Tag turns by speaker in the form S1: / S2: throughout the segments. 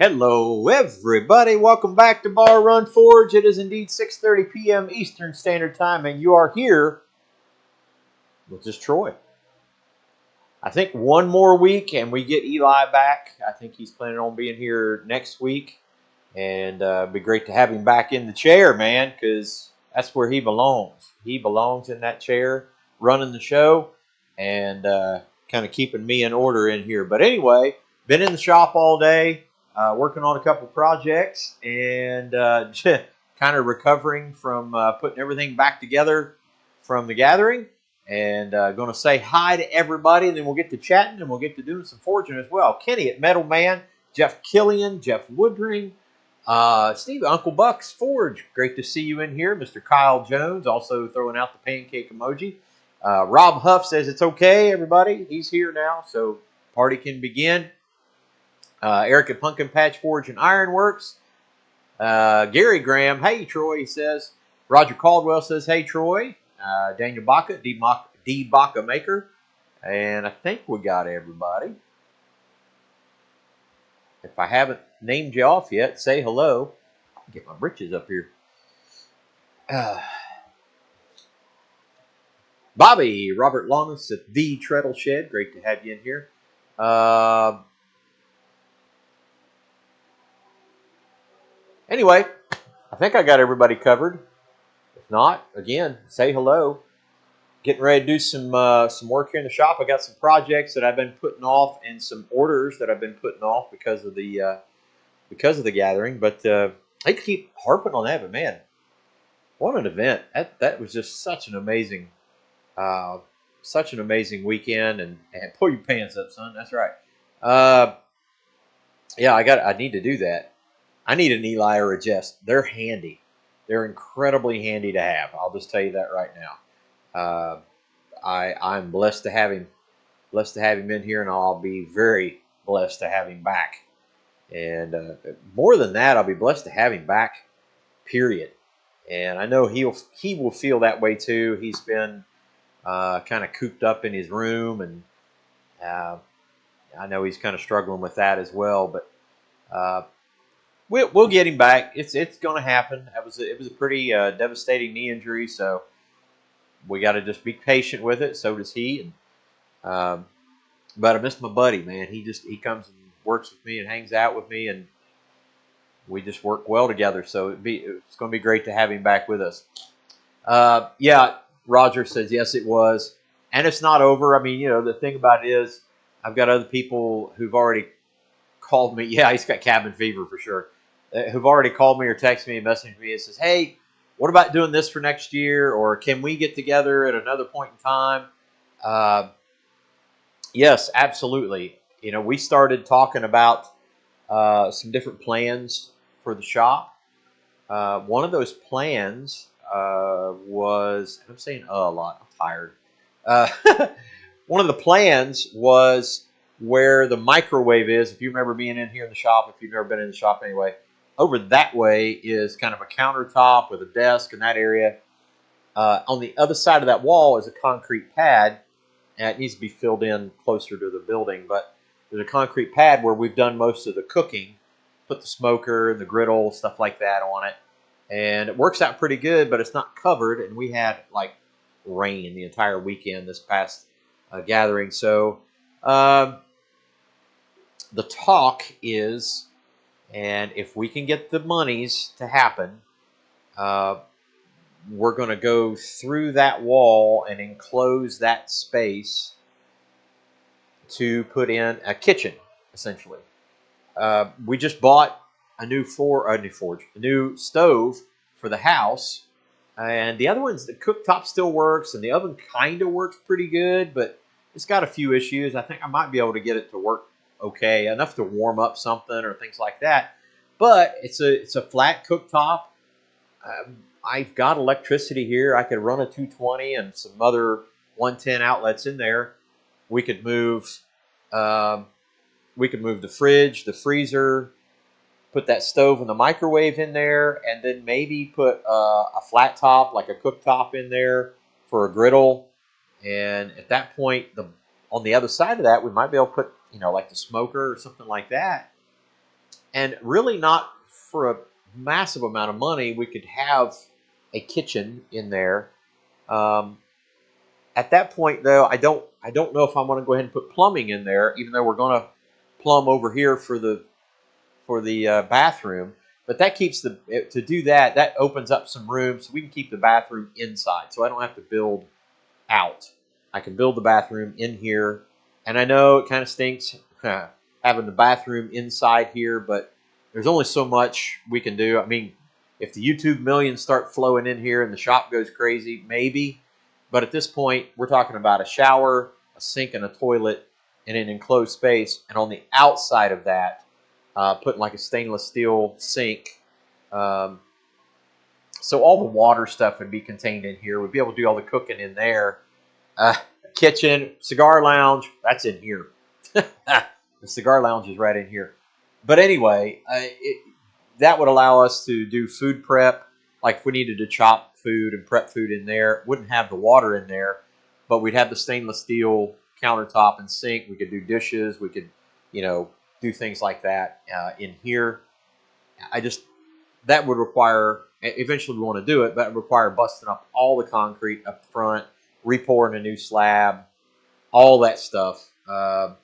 S1: Hello, everybody. Welcome back to Bar Run Forge. It is indeed 6:30 p.m. Eastern Standard Time, and you are here with just Troy. I think one more week, and we get Eli back. I think he's planning on being here next week, and it'd be great to have him back in the chair, man, because that's where he belongs. He belongs in that chair, running the show, and kind of keeping me in order in here. But anyway, been in the shop all day. Working on a couple projects and kind of recovering from putting everything back together from the gathering, and going to say hi to everybody, and then we'll get to chatting and we'll get to doing some forging as well. Kenny at Metal Man, Jeff Killian, Jeff Woodring, Steve, Uncle Buck's Forge. Great to see you in here. Mr. Kyle Jones also throwing out the pancake emoji. Rob Huff says it's okay, everybody. He's here now, so party can begin. Eric at Pumpkin Patch Forge and Ironworks. Gary Graham, hey Troy, he says. Roger Caldwell says, hey Troy. Daniel Baca, D. Baca Maker. And I think we got everybody. If I haven't named you off yet, say hello. Get my britches up here. Bobby, Robert Lawrence at The Treadle Shed. Great to have you in here. Anyway, I think I got everybody covered. If not, again, say hello. Getting ready to do some work here in the shop. I got some projects that I've been putting off and some orders that I've been putting off because of the gathering. But I hate to keep harping on that, but man, what an event! That was just such an amazing weekend. And pull your pants up, son. That's right. Yeah, I need to do that. I need an Eli or a Jess. They're handy. They're incredibly handy to have. I'll just tell you that right now. I'm blessed to have him. Blessed to have him in here, and I'll be very blessed to have him back. And more than that, I'll be blessed to have him back. Period. And I know he will feel that way too. He's been kind of cooped up in his room, and I know he's kind of struggling with that as well. But we'll get him back. It's going to happen. It was a pretty devastating knee injury, so we got to just be patient with it. So does he. And but I miss my buddy, man. He comes and works with me and hangs out with me, and we just work well together. So it's going to be great to have him back with us. Yeah, Roger says yes, it was, and it's not over. I mean, the thing about it is, I've got other people who've already called me. Yeah, he's got cabin fever for sure. Who've already called me or texted me and messaged me and says, hey, what about doing this for next year? Or can we get together at another point in time? Yes, absolutely. We started talking about some different plans for the shop. One of those plans was, I'm saying a lot, I'm tired. One of the plans was where the microwave is. If you remember being in here in the shop, if you've never been in the shop anyway, over that way is kind of a countertop with a desk in that area. On the other side of that wall is a concrete pad, and it needs to be filled in closer to the building. But there's a concrete pad where we've done most of the cooking, put the smoker and the griddle, stuff like that on it. And it works out pretty good, but it's not covered. And we had like rain the entire weekend this past gathering. So the talk is, and if we can get the monies to happen, we're going to go through that wall and enclose that space to put in a kitchen, essentially. We just bought a new stove for the house, and the other one's, the cooktop still works, and the oven kind of works pretty good, but it's got a few issues. I think I might be able to get it to work okay, enough to warm up something or things like that. But it's a flat cooktop. I've got electricity here. I could run a 220 and some other 110 outlets in there. We could move the fridge, the freezer, put that stove and the microwave in there, and then maybe put a flat top, like a cooktop, in there for a griddle. And at that point, on the other side of that, we might be able to put, like the smoker or something like that. And really not for a massive amount of money, we could have a kitchen in there. Um, at that point, though, I don't know if I want to go ahead and put plumbing in there, even though we're going to plumb over here for the bathroom. But that keeps to do that. That opens up some room, so we can keep the bathroom inside. So I don't have to build out. I can build the bathroom in here, and I know it kind of stinks having the bathroom inside here, but there's only so much we can do. I mean, if the YouTube millions start flowing in here and the shop goes crazy, maybe. But at this point, we're talking about a shower, a sink, and a toilet in an enclosed space, and on the outside of that, putting like a stainless steel sink. Um, so all the water stuff would be contained in here. We'd be able to do all the cooking in there. Uh, Kitchen, cigar lounge, that's in here. The cigar lounge is right in here. But anyway, that would allow us to do food prep. Like if we needed to chop food and prep food in there, wouldn't have the water in there, but we'd have the stainless steel countertop and sink. We could do dishes. We could, do things like that in here. That would require, eventually we want to do it, but it would require busting up all the concrete up front, repouring a new slab, all that stuff. Well,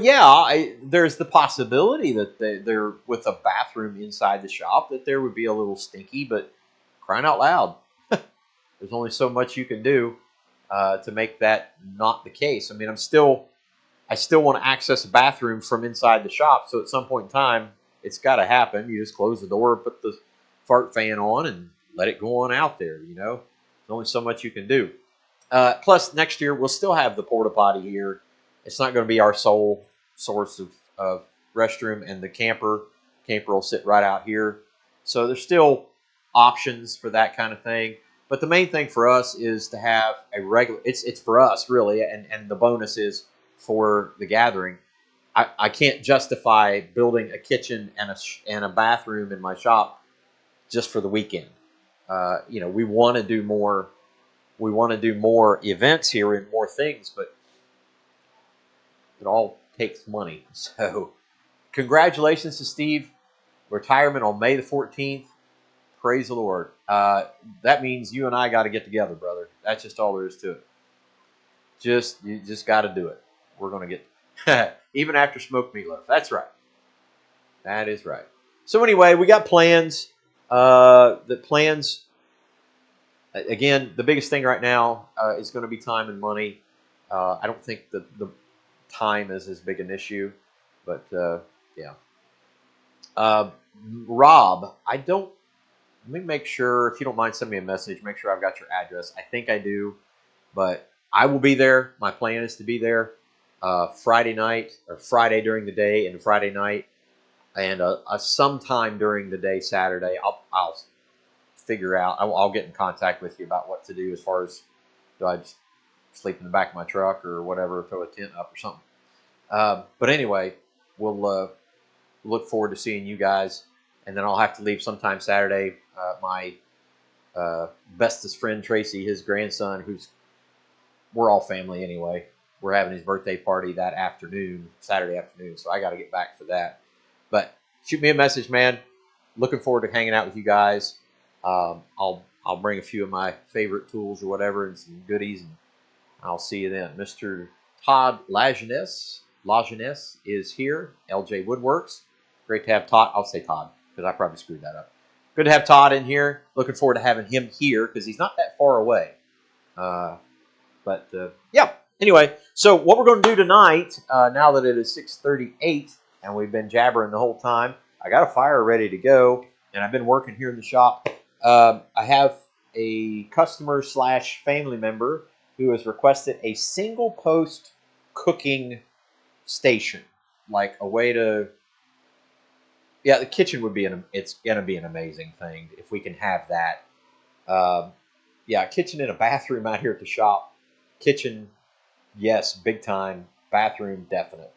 S1: yeah, there's the possibility that they're with a bathroom inside the shop that there would be a little stinky, but crying out loud, there's only so much you can do to make that not the case. I mean, I still want to access a bathroom from inside the shop, so at some point in time, it's got to happen. You just close the door, put the fart fan on, and let it go on out there. There's only so much you can do. Plus, next year we'll still have the porta potty here. It's not going to be our sole source of restroom, and the camper will sit right out here. So there's still options for that kind of thing. But the main thing for us is to have a regular. It's for us really, and the bonus is for the gathering. I can't justify building a kitchen and a bathroom in my shop just for the weekend. We want to do more. We want to do more events here and more things, but it all takes money. So, congratulations to Steve. Retirement on May the 14th. Praise the Lord. That means you and I got to get together, brother. That's just all there is to it. You just got to do it. We're going to get, even after smoked meatloaf. That's right. That is right. So anyway, we got plans. Again, the biggest thing right now is going to be time and money. I don't think the time is as big an issue, but yeah. Rob, let me make sure, if you don't mind sending me a message, make sure I've got your address. I think I do, but I will be there. My plan is to be there Friday night, or Friday during the day and Friday night, and sometime during the day Saturday. I'll figure out. I'll get in contact with you about what to do as far as, do I just sleep in the back of my truck or whatever, throw a tent up or something. But anyway, we'll look forward to seeing you guys, and then I'll have to leave sometime Saturday. My bestest friend Tracy, his grandson, we're all family anyway. We're having his birthday party that afternoon, Saturday afternoon, so I got to get back for that. But shoot me a message, man. Looking forward to hanging out with you guys. I'll bring a few of my favorite tools or whatever and some goodies, and I'll see you then. Mr. Todd Lajeunesse is here. LJ Woodworks. Great to have Todd. I'll say Todd because I probably screwed that up. Good to have Todd in here. Looking forward to having him here because he's not that far away. Yeah. Anyway, so what we're going to do tonight, now that it is 6:38 and we've been jabbering the whole time, I got a fire ready to go, and I've been working here in the shop. I have a customer / family member who has requested a single post cooking station, like a way to. Yeah, the kitchen would be it's going to be an amazing thing if we can have that. Yeah, kitchen and a bathroom out here at the shop. Kitchen, yes, big time. Bathroom, definite.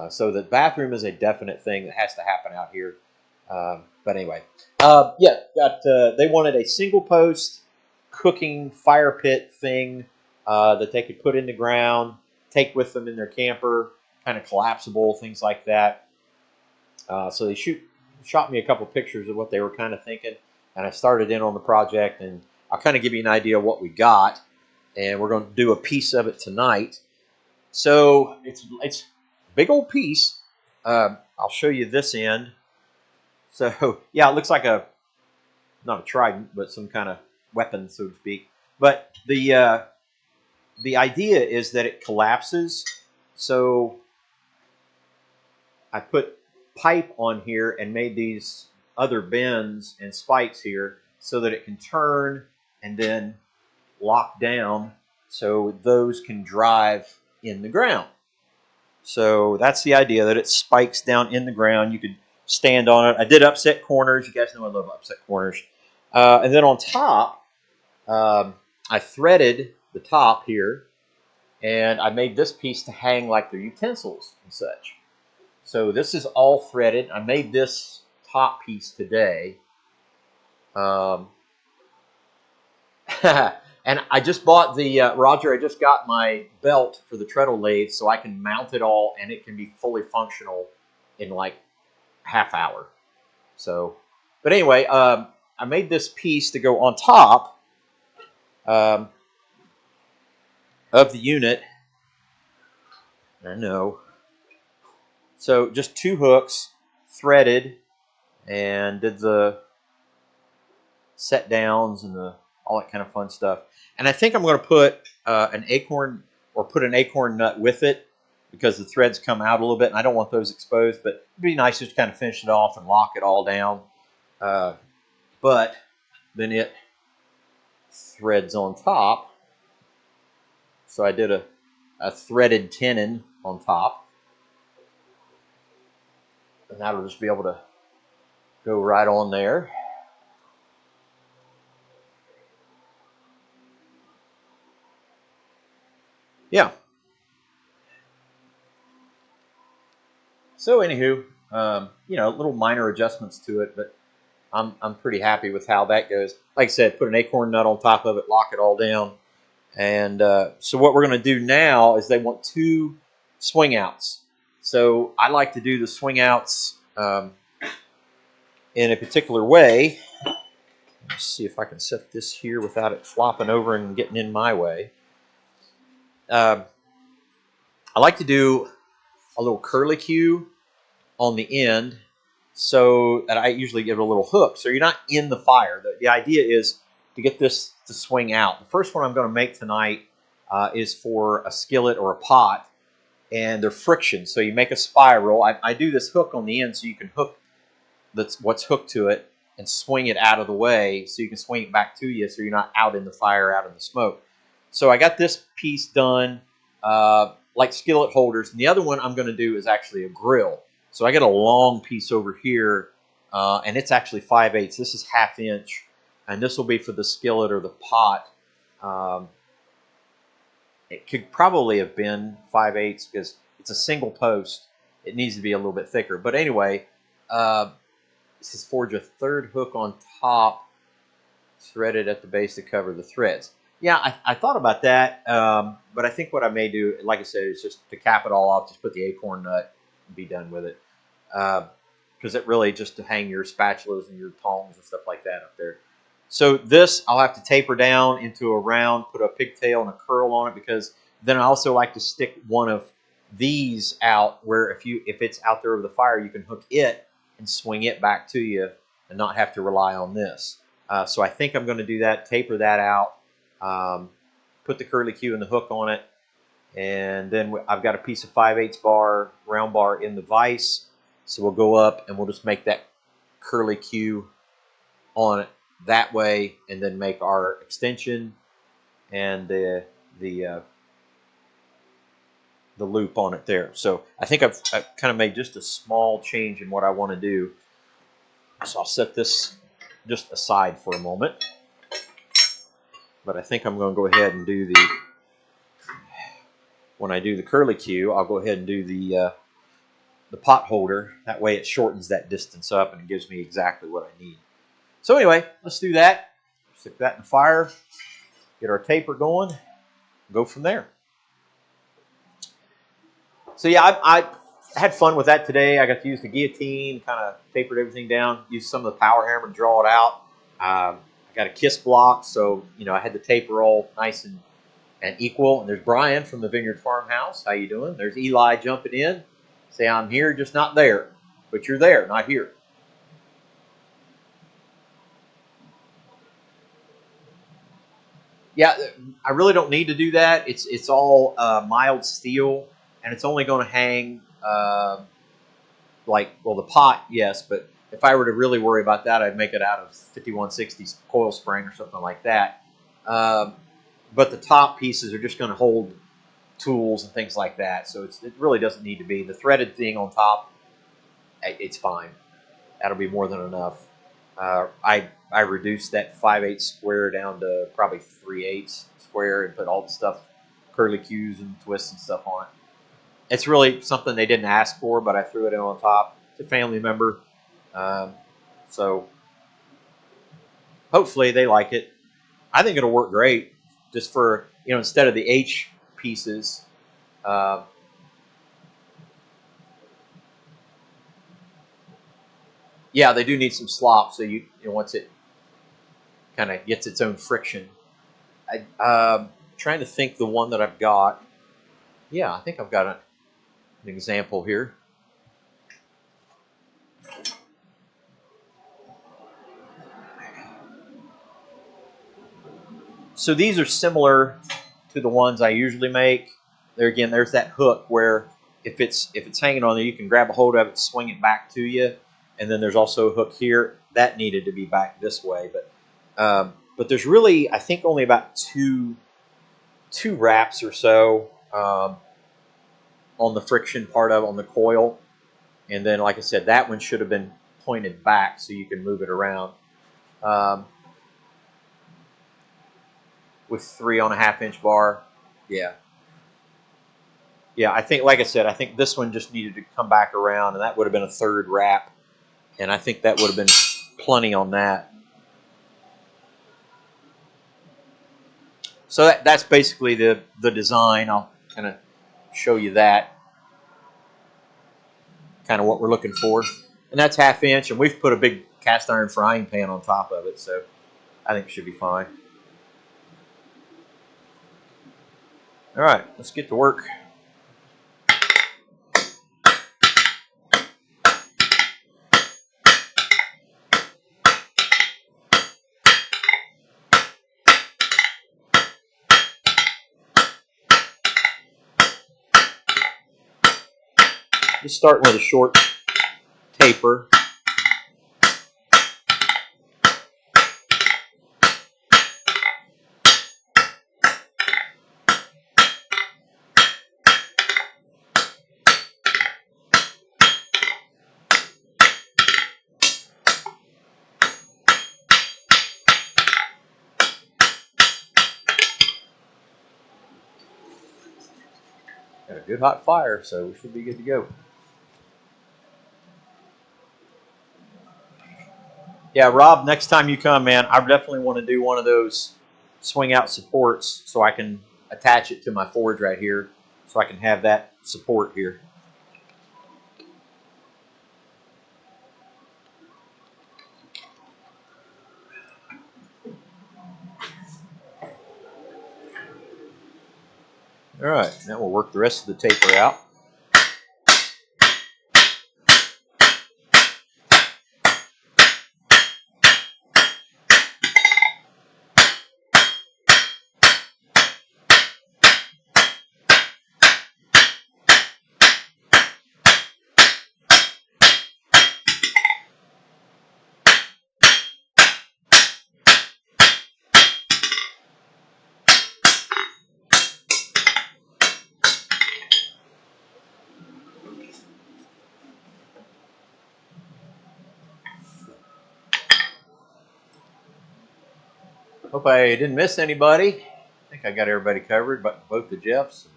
S1: So the bathroom is a definite thing that has to happen out here. But anyway, yeah, they wanted a single post cooking fire pit thing that they could put in the ground, take with them in their camper. kind of collapsible, things like that. So they shot me a couple pictures of what they were kind of thinking, and I started in on the project, and I'll kind of give you an idea of what we got, and we're going to do a piece of it tonight. So it's a big old piece. I'll show you this end. So yeah, it looks like not a trident, but some kind of weapon, so to speak. But the idea is that it collapses. So I put pipe on here and made these other bends and spikes here so that it can turn and then lock down, so those can drive in the ground. So that's the idea, that it spikes down in the ground. You could stand on it. I did upset corners. You guys know I love upset corners. And then on top, I threaded the top here, and I made this piece to hang like the utensils and such. So this is all threaded. I made this top piece today. And I just bought the, Roger, I just got my belt for the treadle lathe so I can mount it all, and it can be fully functional in like half hour. So, but anyway, I made this piece to go on top of the unit. I know. So just 2 hooks, threaded, and did the set downs and all that kind of fun stuff. And I think I'm going to put an acorn nut with it, because the threads come out a little bit, and I don't want those exposed. But it'd be nice just to kind of finish it off and lock it all down. But then it threads on top. So I did a threaded tenon on top, and that'll just be able to go right on there. Yeah. So anywho, little minor adjustments to it, but I'm pretty happy with how that goes. Like I said, put an acorn nut on top of it, lock it all down. And so what we're going to do now is they want 2 swing outs. So I like to do the swing outs in a particular way. Let's see if I can set this here without it flopping over and getting in my way. I like to do a little curlicue on the end, so that I usually give it a little hook, so you're not in the fire. The idea is to get this to swing out. The first one I'm going to make tonight is for a skillet or a pot, and they're friction. So you make a spiral. I do this hook on the end so you can hook what's hooked to it and swing it out of the way, so you can swing it back to you, so you're not out in the fire, out in the smoke. So I got this piece done like skillet holders, and the other one I'm going to do is actually a grill. So I got a long piece over here, and it's actually 5/8. This is 1/2 inch, and this will be for the skillet or the pot. It could probably have been 5/8 because it's a single post. It needs to be a little bit thicker. But anyway, this is forge a 3rd hook on top, threaded at the base to cover the threads. Yeah, I thought about that, but I think what I may do, like I said, is just to cap it all off, just put the acorn nut and be done with it. Because it really just to hang your spatulas and your tongs and stuff like that up there. So this I'll have to taper down into a round, put a pigtail and a curl on it, because then I also like to stick one of these out where if it's out there over the fire, you can hook it and swing it back to you and not have to rely on this. So I think I'm going to do that, taper that out, put the curlicue and the hook on it, and then I've got a piece of 5/8 bar, round bar in the vise. So we'll go up and we'll just make that curlicue on it that way, and then make our extension and the loop on it there. So I think I've kind of made just a small change in what I want to do. So I'll set this just aside for a moment. But I think I'm going to go ahead and do when I do the curlicue, I'll go ahead and do the pot holder. That way it shortens that distance up and it gives me exactly what I need. So anyway, let's do that. Stick that in the fire, get our taper going, go from there. So yeah, I had fun with that today. I got to use the guillotine, kind of tapered everything down, used some of the power hammer to draw it out. I got a kiss block, so I had the taper all nice and equal. And there's Brian from the Vineyard Farmhouse. How you doing? There's Eli jumping in. Say, I'm here, just not there. But you're there, not here. Yeah, I really don't need to do that. It's all mild steel, and it's only going to hang the pot, yes, but if I were to really worry about that, I'd make it out of 5160 coil spring or something like that. Um, but the top pieces are just going to hold tools and things like that, so it really doesn't need to be. The threaded thing on top, it's fine. That'll be more than enough. I reduced that 5/8 square down to probably 3/8 square and put all the stuff, curly cues and twists and stuff on it. It's really something they didn't ask for, but I threw it in on top. It's a family member, um, so hopefully they like it. I think it'll work great, just for instead of the H pieces. Uh, yeah, they do need some slop, so once it kind of gets its own friction. Trying to think the one that I've got. Yeah, I think I've got an example here. So these are similar to the ones I usually make. There's that hook where if it's hanging on there, you can grab a hold of it, swing it back to you, and then there's also a hook here that needed to be back this way. But there's really, I think, only about two wraps or so on the friction part of it, on the coil, and then like I said, that one should have been pointed back so you can move it around. With 3.5-inch bar. Yeah. Yeah, I think, like I said, I think this one just needed to come back around, and that would have been a third wrap. And I think that would have been plenty on that. So that's basically the design. I'll kind of show you that, kind of what we're looking for. And that's 1/2 inch, and we've put a big cast iron frying pan on top of it, so I think it should be fine. All right, let's get to work. Just starting with a short taper. Got a good hot fire, so we should be good to go. Yeah, Rob, next time you come, man, I definitely want to do one of those swing out supports so I can attach it to my forge right here so I can have that support here. All right, now we'll work the rest of the taper out. Hope I didn't miss anybody. I think I got everybody covered, but both the Jeffs,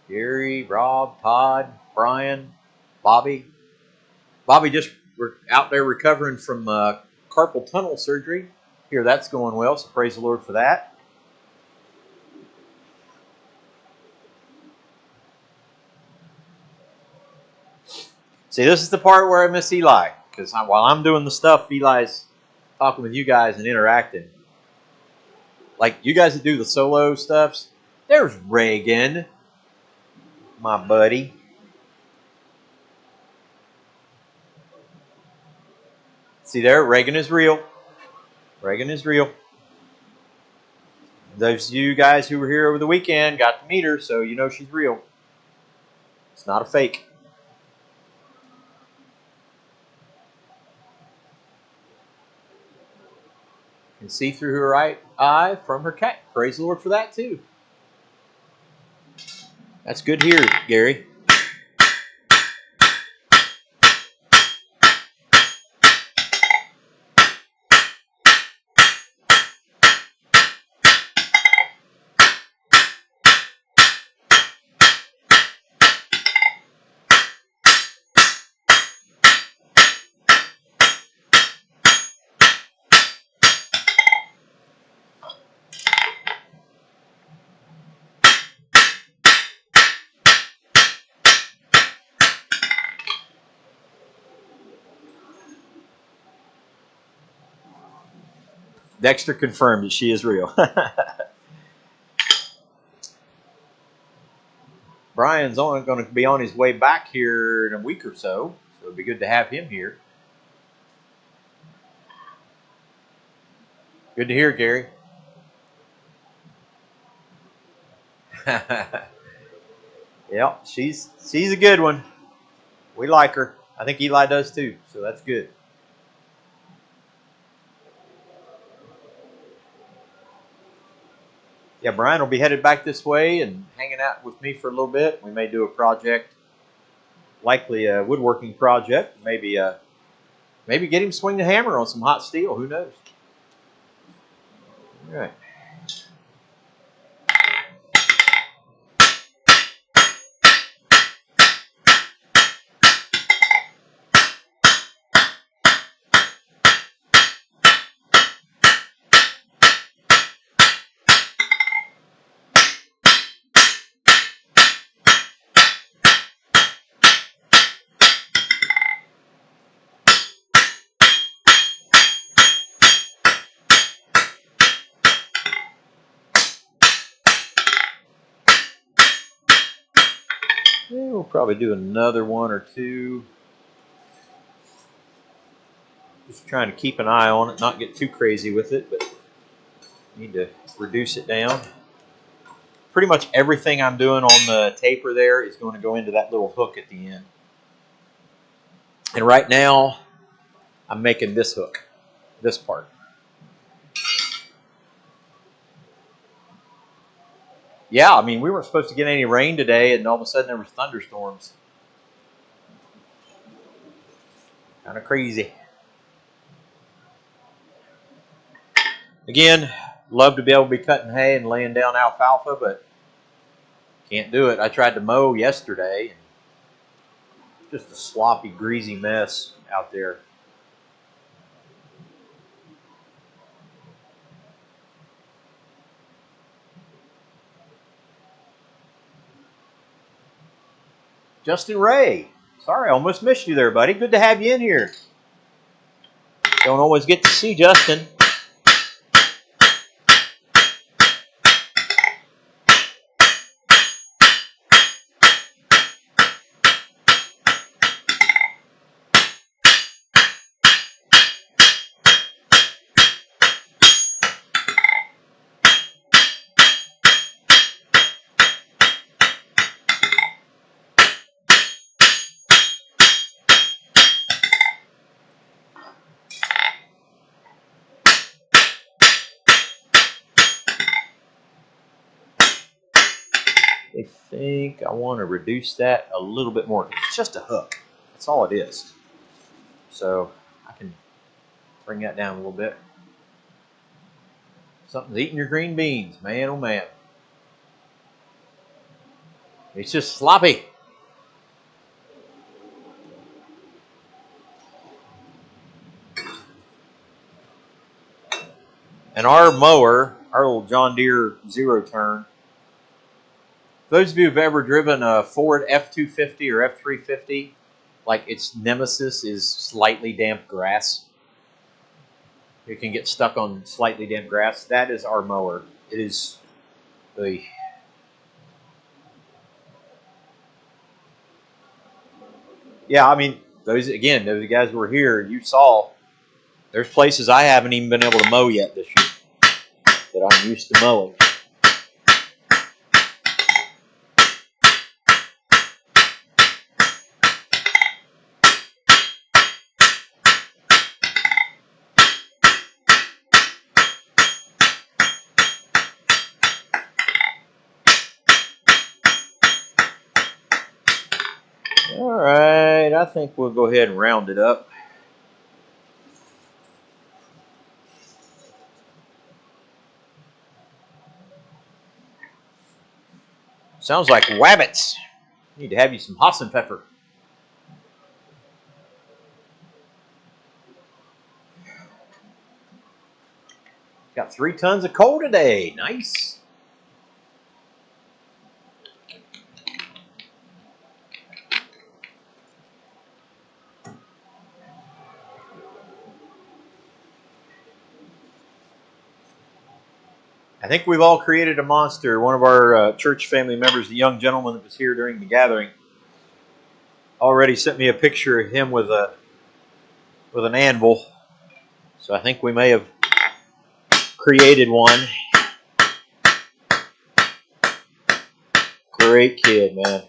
S1: Gary, Rob, Todd, Brian, Bobby. Bobby just out there recovering from carpal tunnel surgery. Here, that's going well, so praise the Lord for that. See, this is the part where I miss Eli, because while I'm doing the stuff, Eli's talking with you guys and interacting. Like you guys that do the solo stuffs, there's Reagan, my buddy. See there, Reagan is real. Reagan is real. Those of you guys who were here over the weekend got to meet her, so you know she's real. It's not a fake. You can see through her right eye from her cat. Praise the Lord for that too. That's good to hear, Gary. Dexter confirmed that she is real. Brian's only going to be on his way back here in a week or so, so it'd be good to have him here. Good to hear, Gary. Yeah, she's a good one. We like her. I think Eli does too, so that's good. Yeah, Brian will be headed back this way and hanging out with me for a little bit. We may do a project, likely a woodworking project. Maybe get him swing the hammer on some hot steel. Who knows? All right. We'll probably do another one or two. Just trying to keep an eye on it, not get too crazy with it, but need to reduce it down. Pretty much everything I'm doing on the taper there is going to go into that little hook at the end. And right now, I'm making this hook, this part. Yeah, I mean, we weren't supposed to get any rain today, and all of a sudden there was thunderstorms. Kind of crazy. Again, love to be able to be cutting hay and laying down alfalfa, but can't do it. I tried to mow yesterday, and just a sloppy, greasy mess out there. Justin Ray. Sorry, I almost missed you there, buddy. Good to have you in here. Don't always get to see Justin. I think I want to reduce that a little bit more. It's just a hook. That's all it is. So I can bring that down a little bit. Something's eating your green beans, man, oh man. It's just sloppy. And our mower, our little John Deere zero turn, those of you who've ever driven a Ford F-250 or F-350, like its nemesis is slightly damp grass. It can get stuck on slightly damp grass. That is our mower. It is the... Yeah, I mean, those guys who were here, you saw, there's places I haven't even been able to mow yet this year that I'm used to mowing. All right, I think we'll go ahead and round it up. Sounds like wabbits. Need to have you some Hassenpfeffer. Got 3 tons of coal today. Nice. I think we've all created a monster. One of our church family members, the young gentleman that was here during the gathering, already sent me a picture of him with an anvil. So I think we may have created one. Great kid, man.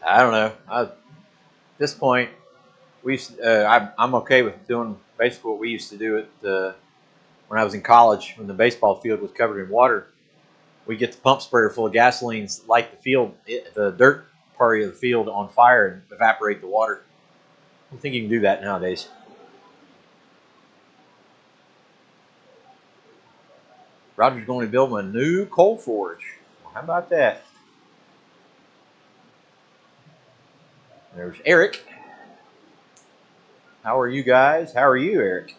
S1: I don't know. At this point, I'm okay with doing basically what we used to do when I was in college. When the baseball field was covered in water, we get the pump sprayer full of gasoline, light the dirt part of the field on fire, and evaporate the water. I don't think you can do that nowadays. Roger's going to build him a new coal forge. Well, how about that? There's Eric. How are you guys? How are you, Eric?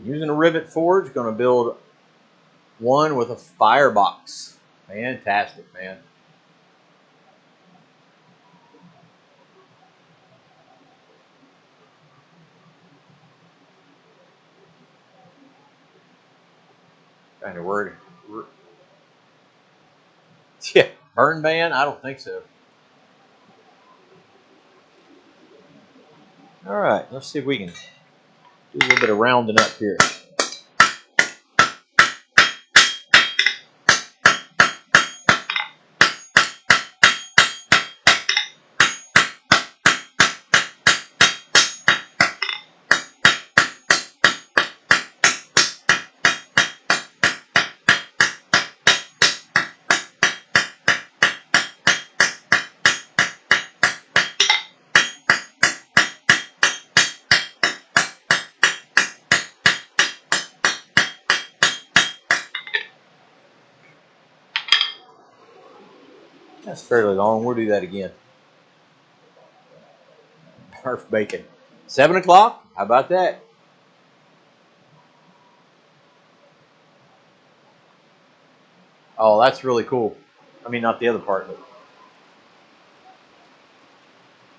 S1: Using a rivet forge, going to build one with a firebox. Fantastic, man. Kind of word. Yeah, burn ban? I don't think so. All right, let's see if we can do a little bit of rounding up here. That's fairly long. We'll do that again. Barf bacon. 7 o'clock? How about that? Oh, that's really cool. I mean, not the other part, but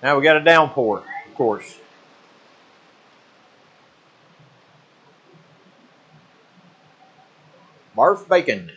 S1: now we got a downpour, of course. Barf bacon.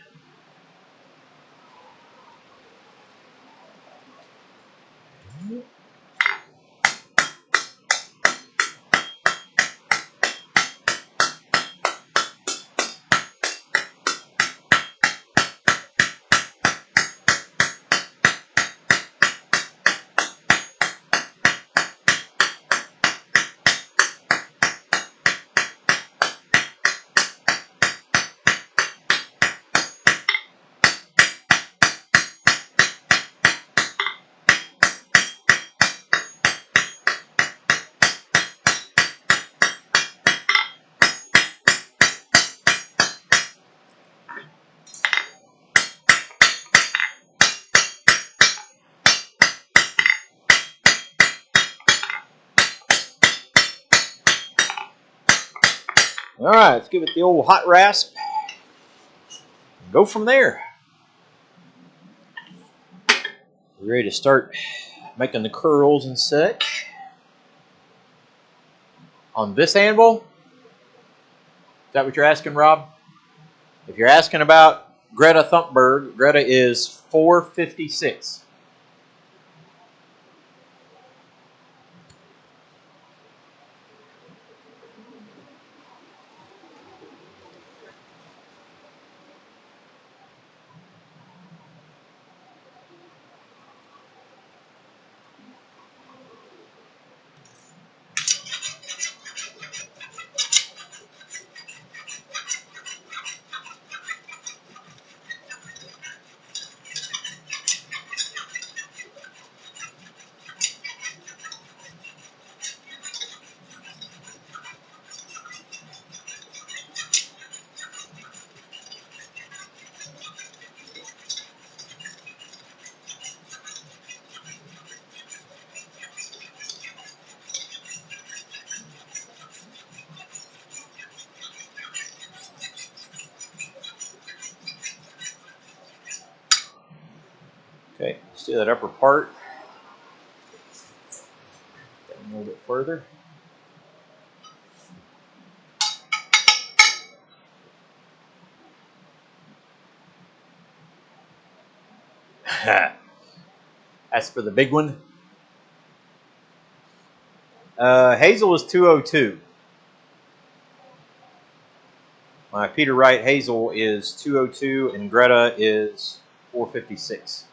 S1: All right, let's give it the old hot rasp. Go from there. We're ready to start making the curls and such. On this anvil, is that what you're asking, Rob? If you're asking about Greta Thunberg, Greta is 456. Okay, let's do that upper part. A little bit further. That's for the big one. Hazel is 202. My Peter Wright Hazel is 202 and Greta is 456.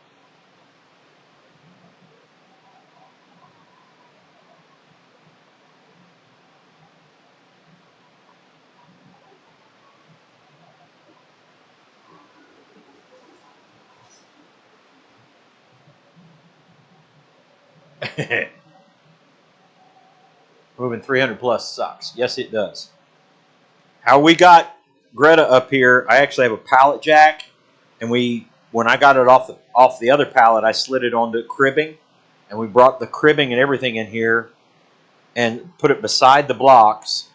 S1: Moving 300 plus sucks. Yes, it does. How we got Greta up here, I actually have a pallet jack, and when I got it off the other pallet, I slid it onto cribbing, and we brought the cribbing and everything in here and put it beside the blocks.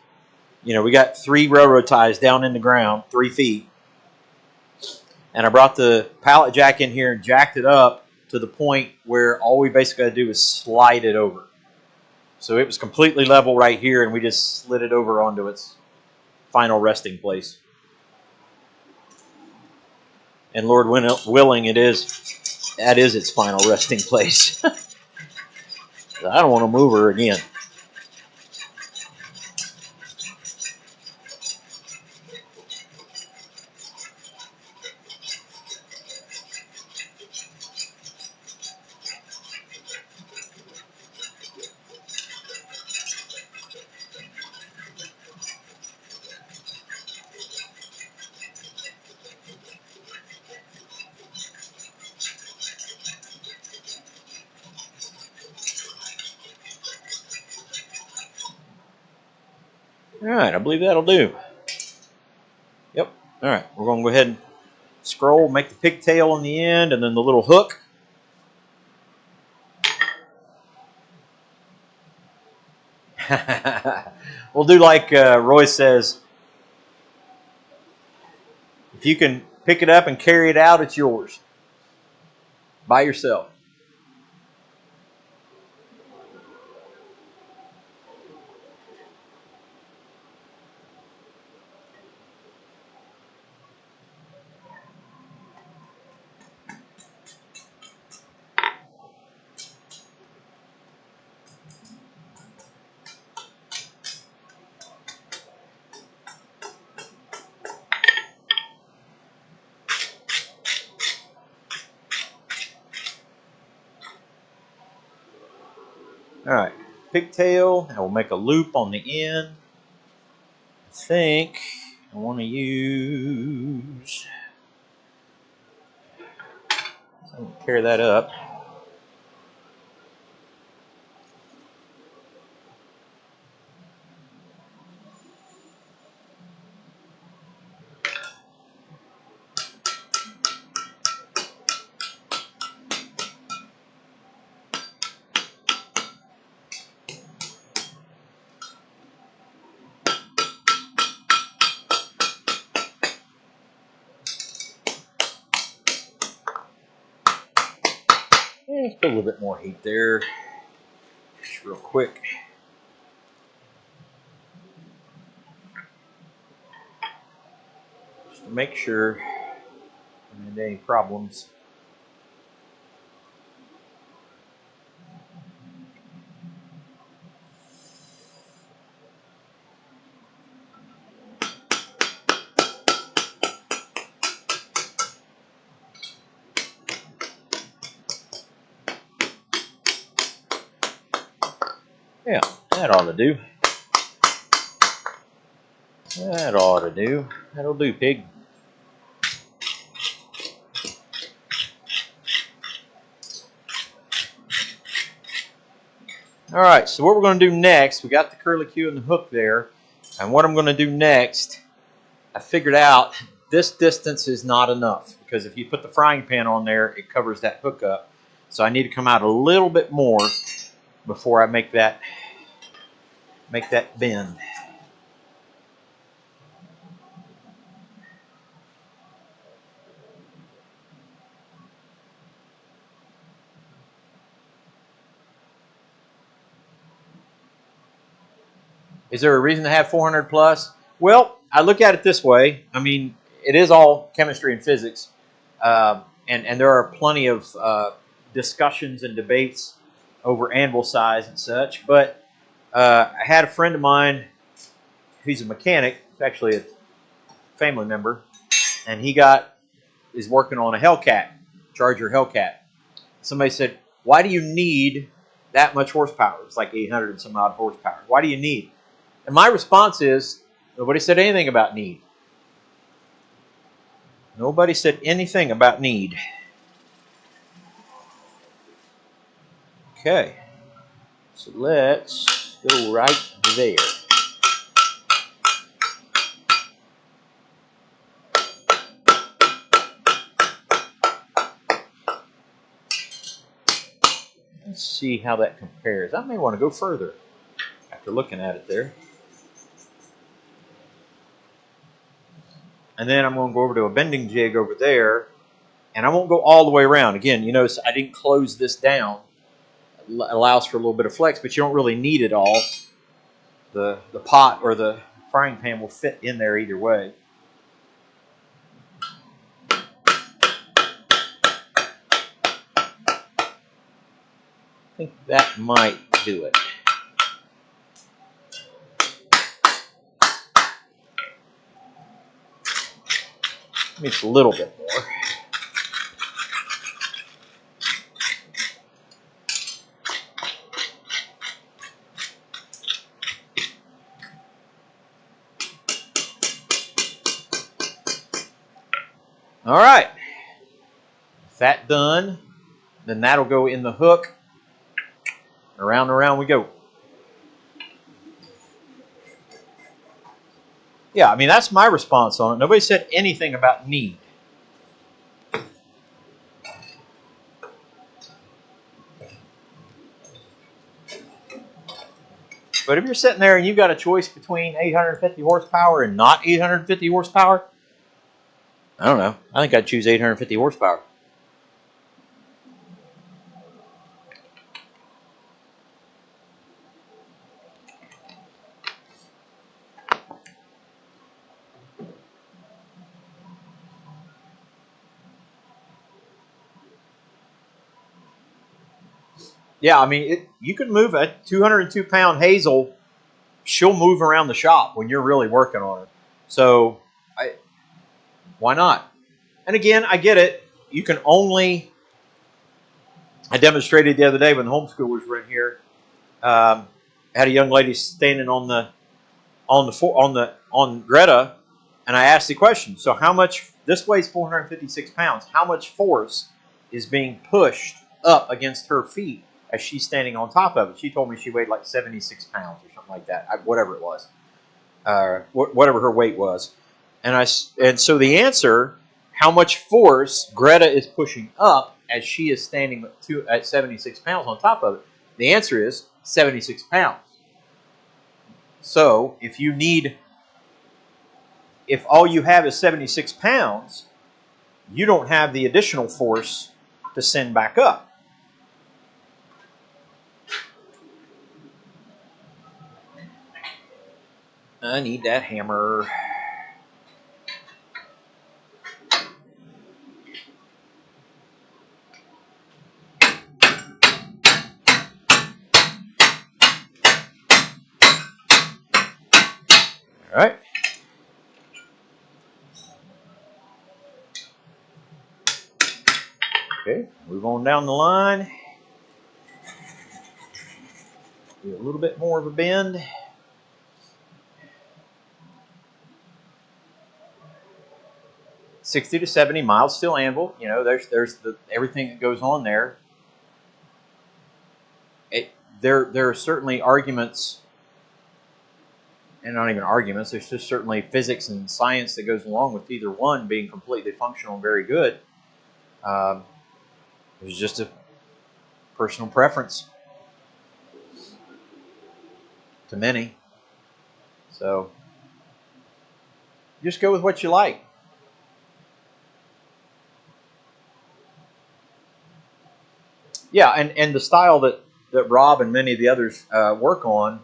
S1: You know, we got 3 railroad ties down in the ground, 3 feet, and I brought the pallet jack in here and jacked it up to the point where all we basically got to do is slide it over. So it was completely level right here, and we just slid it over onto its final resting place. And Lord willing, that is its final resting place. I don't want to move her again. All right, I believe that'll do. Yep. All right, we're going to go ahead and scroll, make the pigtail on the end, and then the little hook. We'll do like Roy says, if you can pick it up and carry it out, it's yours. By yourself. All right, pigtail. I will make a loop on the end. I think I want to use. I'm going to tear that up. Let's put a little bit more heat there, just real quick. Just to make sure there aren't any problems. Yeah, that ought to do. That ought to do. That'll do, pig. All right, so what we're going to do next, we got the curlicue and the hook there, and what I'm going to do next, I figured out this distance is not enough, because if you put the frying pan on there, it covers that hook up. So I need to come out a little bit more before I make that bend. Is there a reason to have 400 plus? Well, I look at it this way. I mean, it is all chemistry and physics, and there are plenty of discussions and debates over anvil size and such. But I had a friend of mine who's a mechanic, actually a family member, and he is working on a Hellcat, Charger Hellcat. Somebody said, "Why do you need that much horsepower?" It's like 800 and some odd horsepower. Why do you need? And my response is, nobody said anything about need. Nobody said anything about need. Okay, so let's go right there. Let's see how that compares. I may want to go further after looking at it there. And then I'm going to go over to a bending jig over there, and I won't go all the way around. Again, you notice I didn't close this down. It allows for a little bit of flex, but you don't really need it all. The pot or the frying pan will fit in there either way. I think that might do it. Maybe it's a little bit more. All right. With that done, then that'll go in the hook. Around and around we go. Yeah, I mean, that's my response on it. Nobody said anything about need. But if you're sitting there and you've got a choice between 850 horsepower and not 850 horsepower, I don't know. I think I'd choose 850 horsepower. Yeah, I mean, you can move a 202-pound Hazel. She'll move around the shop when you're really working on her. So, why not? And again, I get it. You can only. I demonstrated the other day when the homeschoolers were in here. Had a young lady standing on Greta, and I asked the question. So, how much? This weighs 456 pounds. How much force is being pushed up against her feet as she's standing on top of it? She told me she weighed like 76 pounds or something like that, whatever it was, whatever her weight was. And so the answer, how much force Greta is pushing up as she is standing at 76 pounds on top of it, the answer is 76 pounds. So if all you have is 76 pounds, you don't have the additional force to send back up. I need that hammer. All right. Okay, move on down the line. Do a little bit more of a bend. $60 to $70 mild steel anvil. You know, there's everything that goes on there. There are certainly arguments, and not even arguments. There's just certainly physics and science that goes along with either one being completely functional and very good. There's just a personal preference to many. So just go with what you like. Yeah, and the style that Rob and many of the others work on,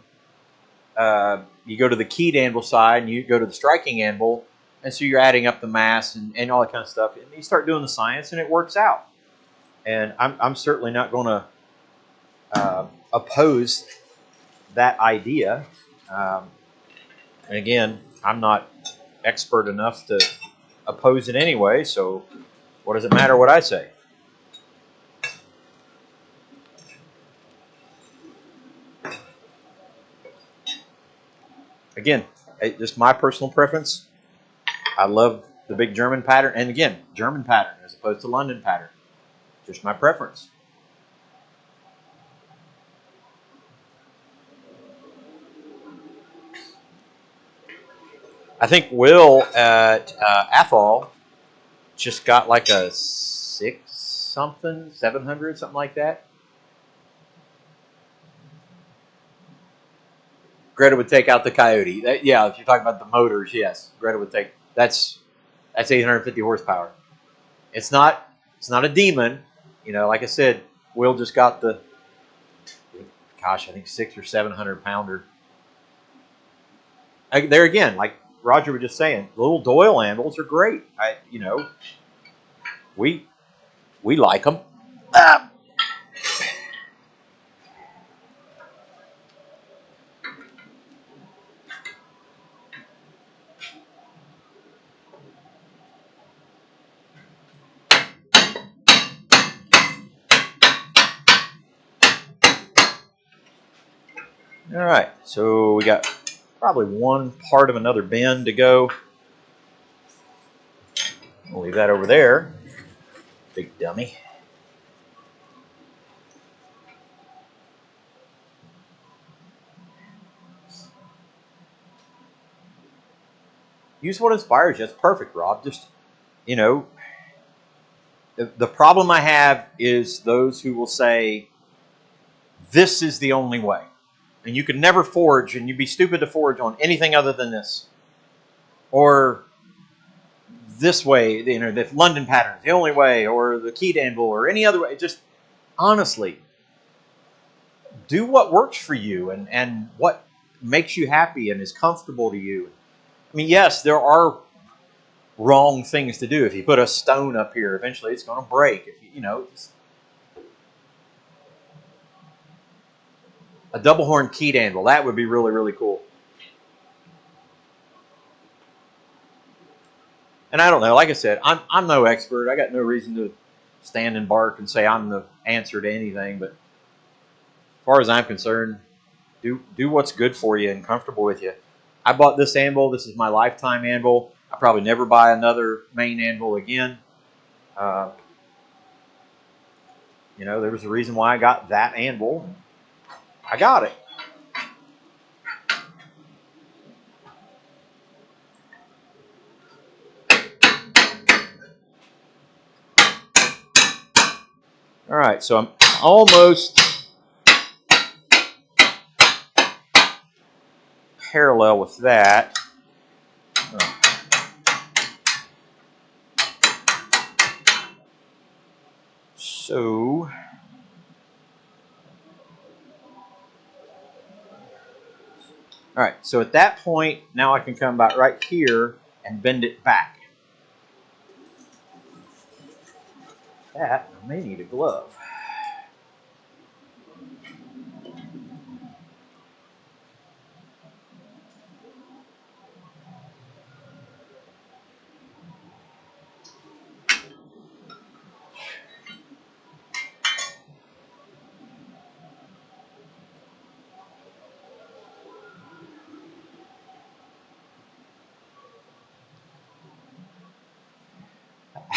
S1: you go to the keyed anvil side and you go to the striking anvil, and so you're adding up the mass and all that kind of stuff. And you start doing the science, and it works out. And I'm certainly not going to oppose that idea. And again, I'm not expert enough to oppose it anyway, so what does it matter what I say? Again, just my personal preference. I love the big German pattern. And again, German pattern as opposed to London pattern. Just my preference. I think Will at Athol just got like a 6-something, 700, something like that. Greta would take out the Coyote. Yeah, if you're talking about the motors, yes. Greta would take that's 850 horsepower. It's not a demon, you know. Like I said, Will just got the, gosh, I think 600 or 700 pounder. There again, like Roger was just saying, little Doyle anvils are great. We like them. Ah. All right, so we got probably one part of another bend to go. We'll leave that over there. Big dummy. Use what inspires you. That's perfect, Rob. Just, the problem I have is those who will say, this is the only way. and you could never forge, and you'd be stupid to forge on anything other than this, or this way, the London pattern, the only way, or the keyed anvil, or any other way. Just honestly, do what works for you and what makes you happy and is comfortable to you. I mean, yes, there are wrong things to do. If you put a stone up here, eventually it's going to break. If just a double horn keyed anvil, that would be really, really cool. And I don't know, like I said, I'm no expert. I got no reason to stand and bark and say I'm the answer to anything. But as far as I'm concerned, do what's good for you and comfortable with you. I bought this anvil. This is my lifetime anvil. I'll probably never buy another main anvil again. There was a reason why I got that anvil. I got it. All right, so I'm almost parallel with that. So, all right, so at that point, now I can come back right here and bend it back. That, I may need a glove.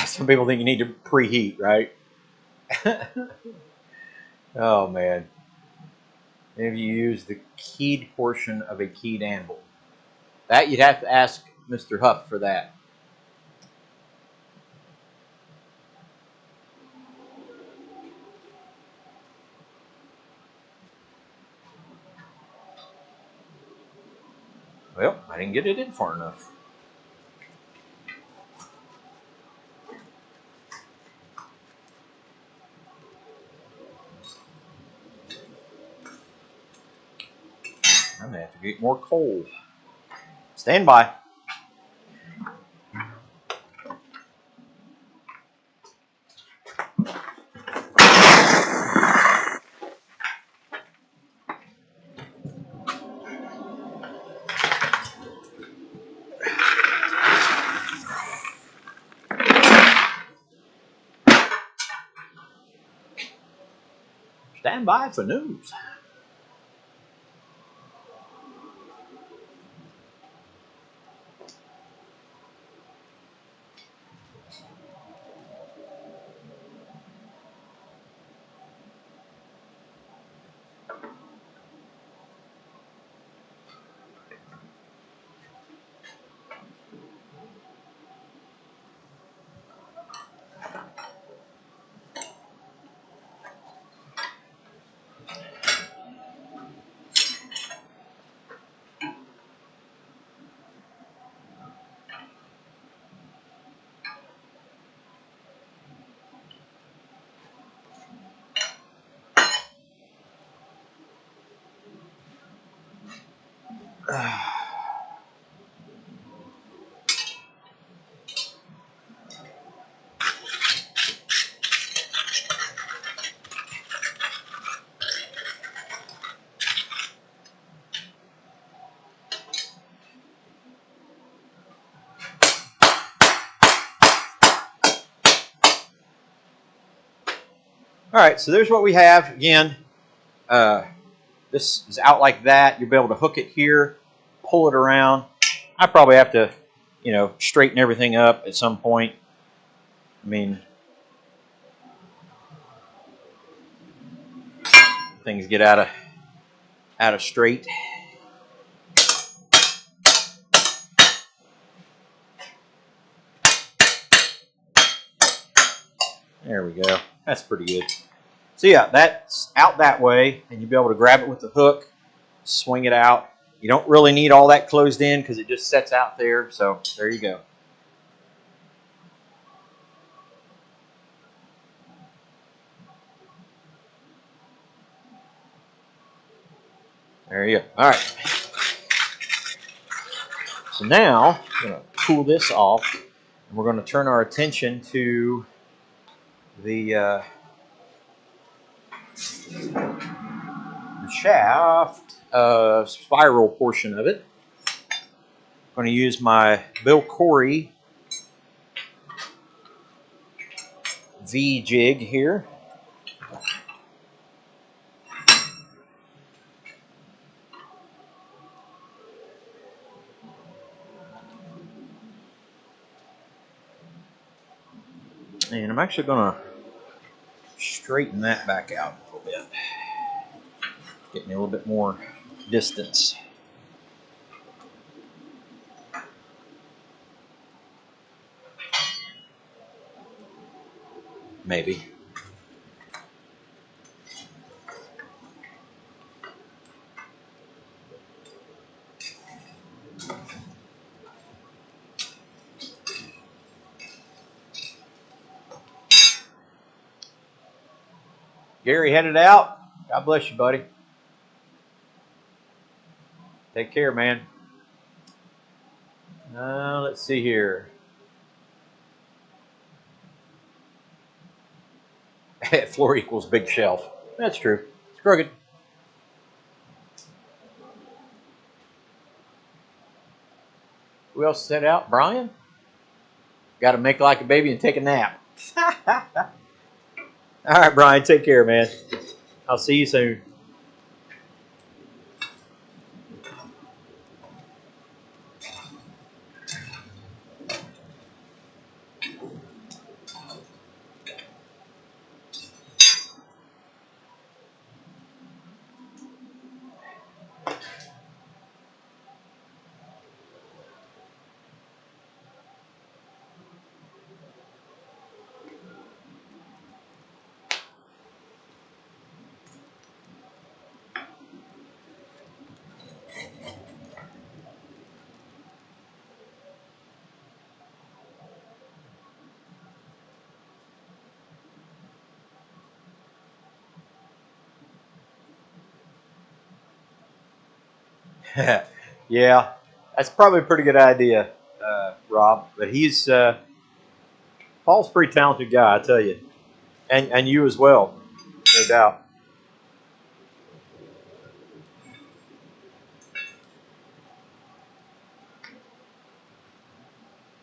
S1: Some people think you need to preheat, right? Oh, man. Maybe you use the keyed portion of a keyed anvil. That you'd have to ask Mr. Huff for that. Well, I didn't get it in far enough. I'm going to have to get more coal. Stand by. Stand by for news. All right, so there's what we have. Again, this is out like that. You'll be able to hook it here, pull it around. I probably have to, straighten everything up at some point. I mean, things get out of straight. There we go. That's pretty good. So yeah, that's out that way, and you'll be able to grab it with the hook, swing it out. You don't really need all that closed in because it just sets out there. So there you go. There you go. All right. So now I'm going to cool this off, and we're going to turn our attention to the shaft spiral portion of it. I'm going to use my Bill Corey V jig here. And I'm actually going to straighten that back out a little bit. Get me a little bit more distance. Maybe. Gary headed out. God bless you, buddy. Take care, man. Let's see here. Floor equals big shelf. That's true. It's crooked. Who else set out? Brian? Got to make like a baby and take a nap. All right, Brian. Take care, man. I'll see you soon. Yeah, that's probably a pretty good idea, Rob. But he's Paul's a pretty talented guy, I tell you, and you as well, no doubt.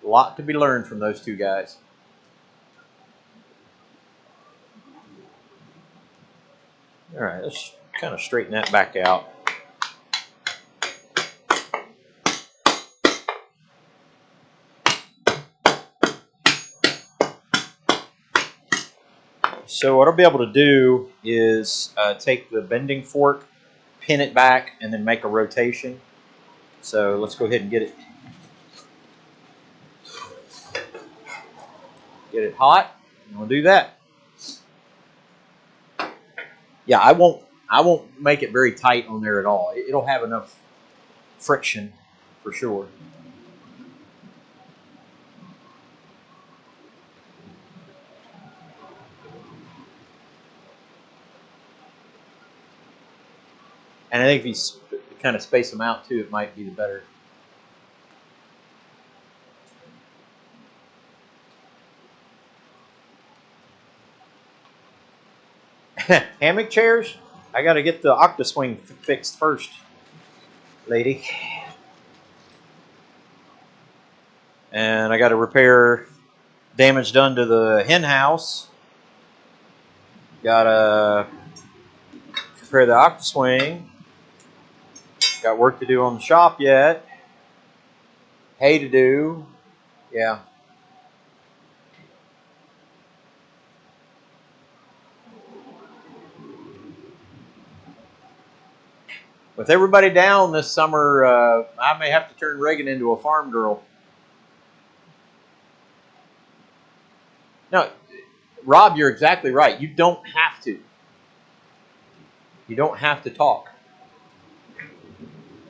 S1: A lot to be learned from those two guys. All right, let's kind of straighten that back out. So what I'll be able to do is take the bending fork, pin it back, and then make a rotation. So let's go ahead and get it hot, and we'll do that. Yeah, I won't make it very tight on there at all. It'll have enough friction for sure. And I think if you kind of space them out too, it might be the better. Hammock chairs? I got to get the OctaSwing fixed first, lady. And I got to repair damage done to the hen house. Got to repair the OctaSwing. Got work to do on the shop yet. Hay to do. Yeah. With everybody down this summer, I may have to turn Reagan into a farm girl. No, Rob, you're exactly right. You don't have to. You don't have to talk.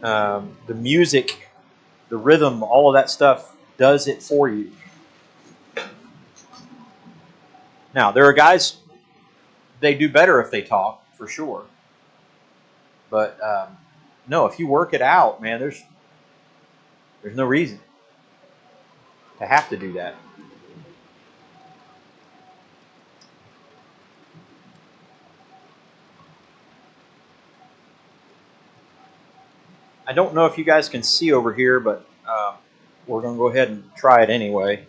S1: The music, the rhythm, all of that stuff does it for you. Now, there are guys, they do better if they talk, for sure. But no, if you work it out, man, there's no reason to have to do that. I don't know if you guys can see over here, but we're going to go ahead and try it anyway.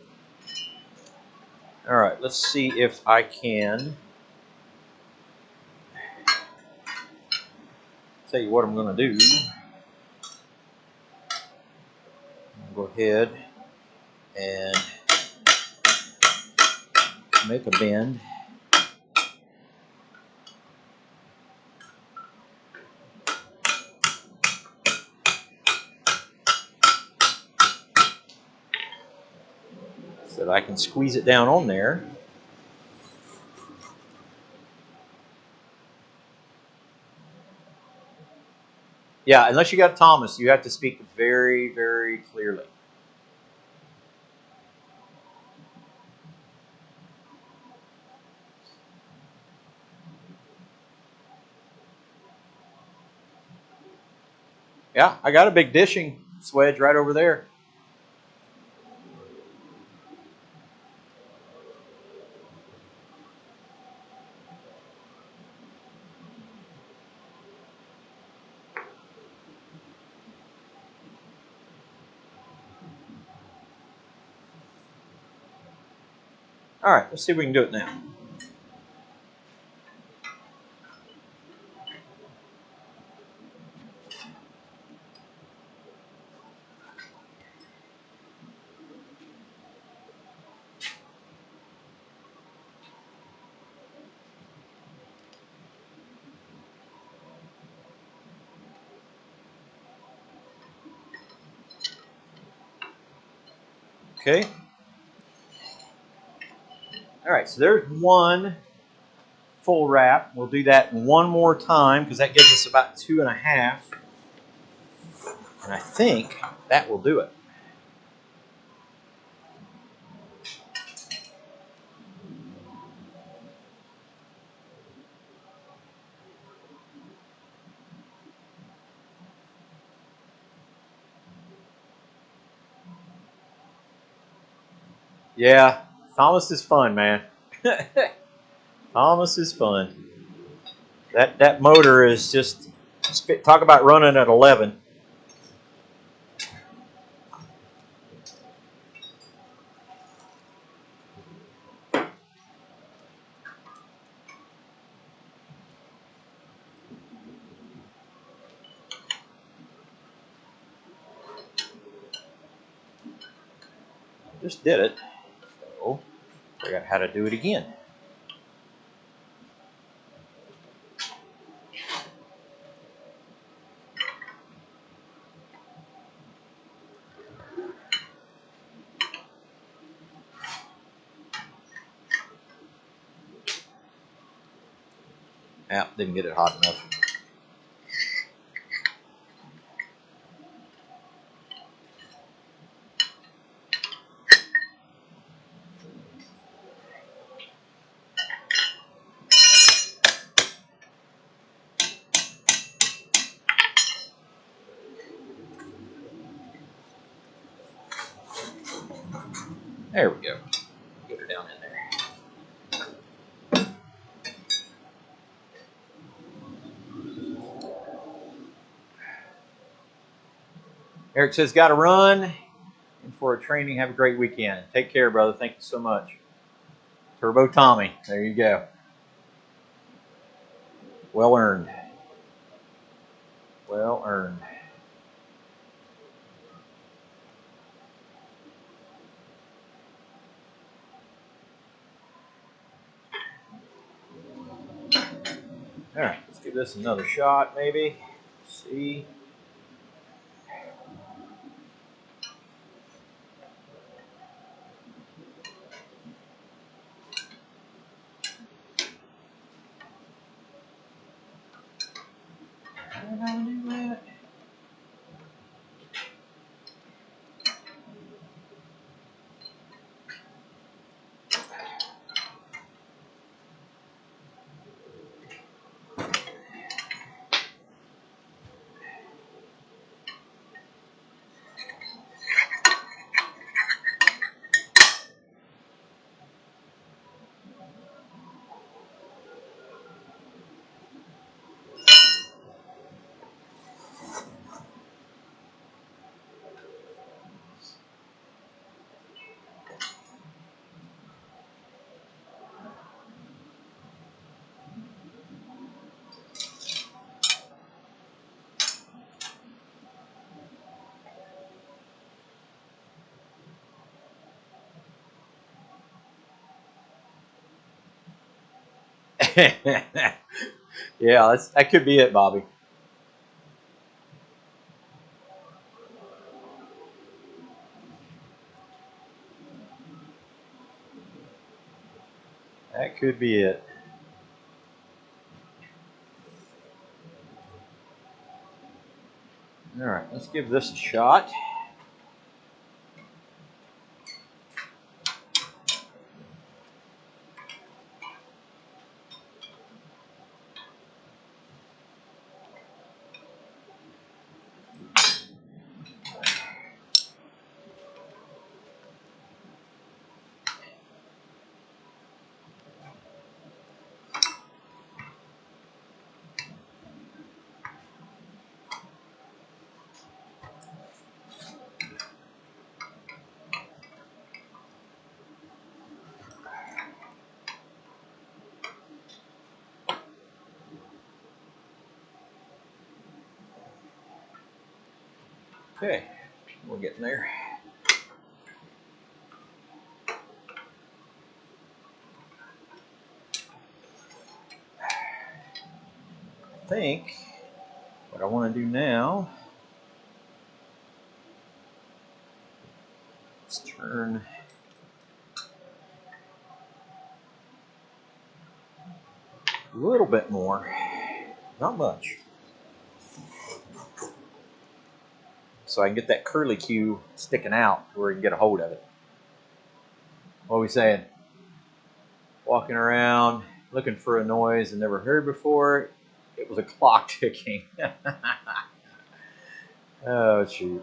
S1: All right, let's see if I can tell you what I'm going to do. I'll go ahead and make a bend. So that I can squeeze it down on there. Yeah, unless you got Thomas, you have to speak very, very clearly. Yeah, I got a big dishing swedge right over there. All right, let's see if we can do it now. Okay. All right, so there's one full wrap. We'll do that one more time because that gives us about 2.5. And I think that will do it. Yeah, Thomas is fun, man. Thomas is fun. That motor is just, talk about running at 11. Just did it. So, figure out how to do it again. Yeah, didn't get it hot enough. There we go. Get her down in there. Eric says, got to run. And for a training, have a great weekend. Take care, brother. Thank you so much. Turbo Tommy. There you go. Well earned. Well earned. All right, let's give this another shot, maybe. Let's see. How did I do that? Yeah, that could be it, Bobby. That could be it. All right, let's give this a shot. Okay, we're getting there. I think what I want to do now is turn a little bit more, not much, so I can get that curly cue sticking out where we can get a hold of it. What are we saying? Walking around looking for a noise I never heard before. It was a clock ticking. Oh, shoot.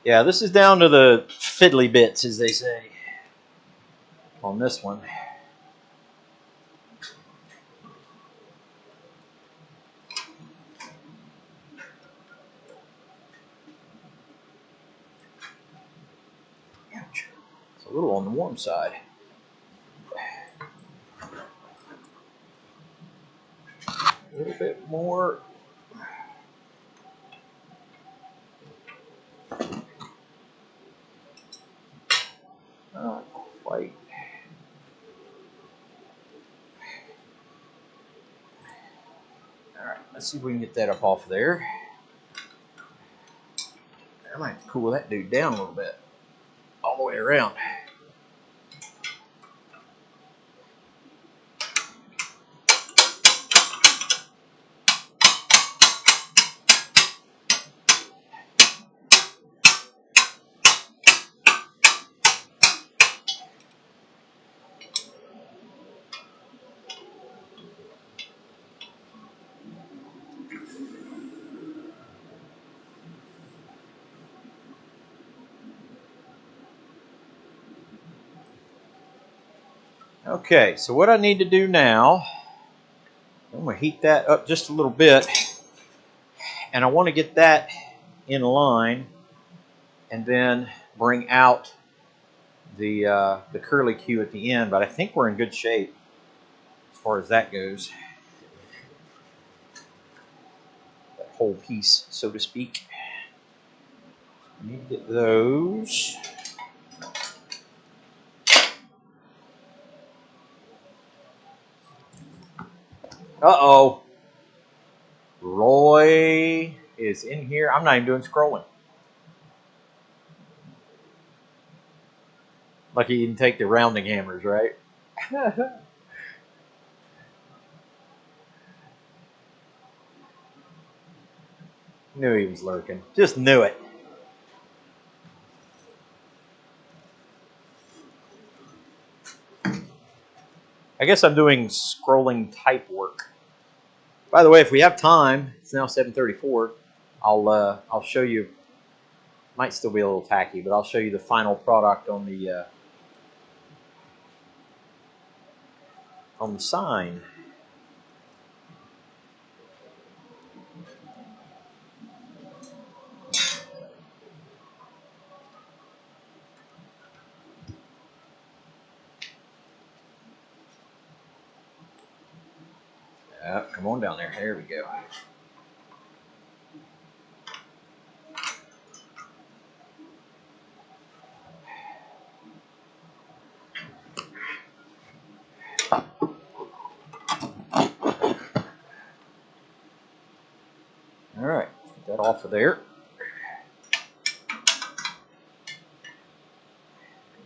S1: Yeah, this is down to the fiddly bits, as they say, on this one. Ouch. It's a little on the warm side. A little bit more. Not quite. All right, let's see if we can get that up off of there. I might cool that dude down a little bit, all the way around. Okay, so what I need to do now, I'm going to heat that up just a little bit, and I want to get that in line, and then bring out the curly cue at the end. But I think we're in good shape as far as that goes. That whole piece, so to speak. I need to get those. Uh-oh. Roy is in here. I'm not even doing scrolling. Lucky you didn't take the rounding hammers, right? Knew he was lurking. Just knew it. I guess I'm doing scrolling type work. By the way, if we have time, it's now 7:34. I'll show you. Might still be a little tacky, but I'll show you the final product on the sign. Come on down there. There we go. All right, get that off of there.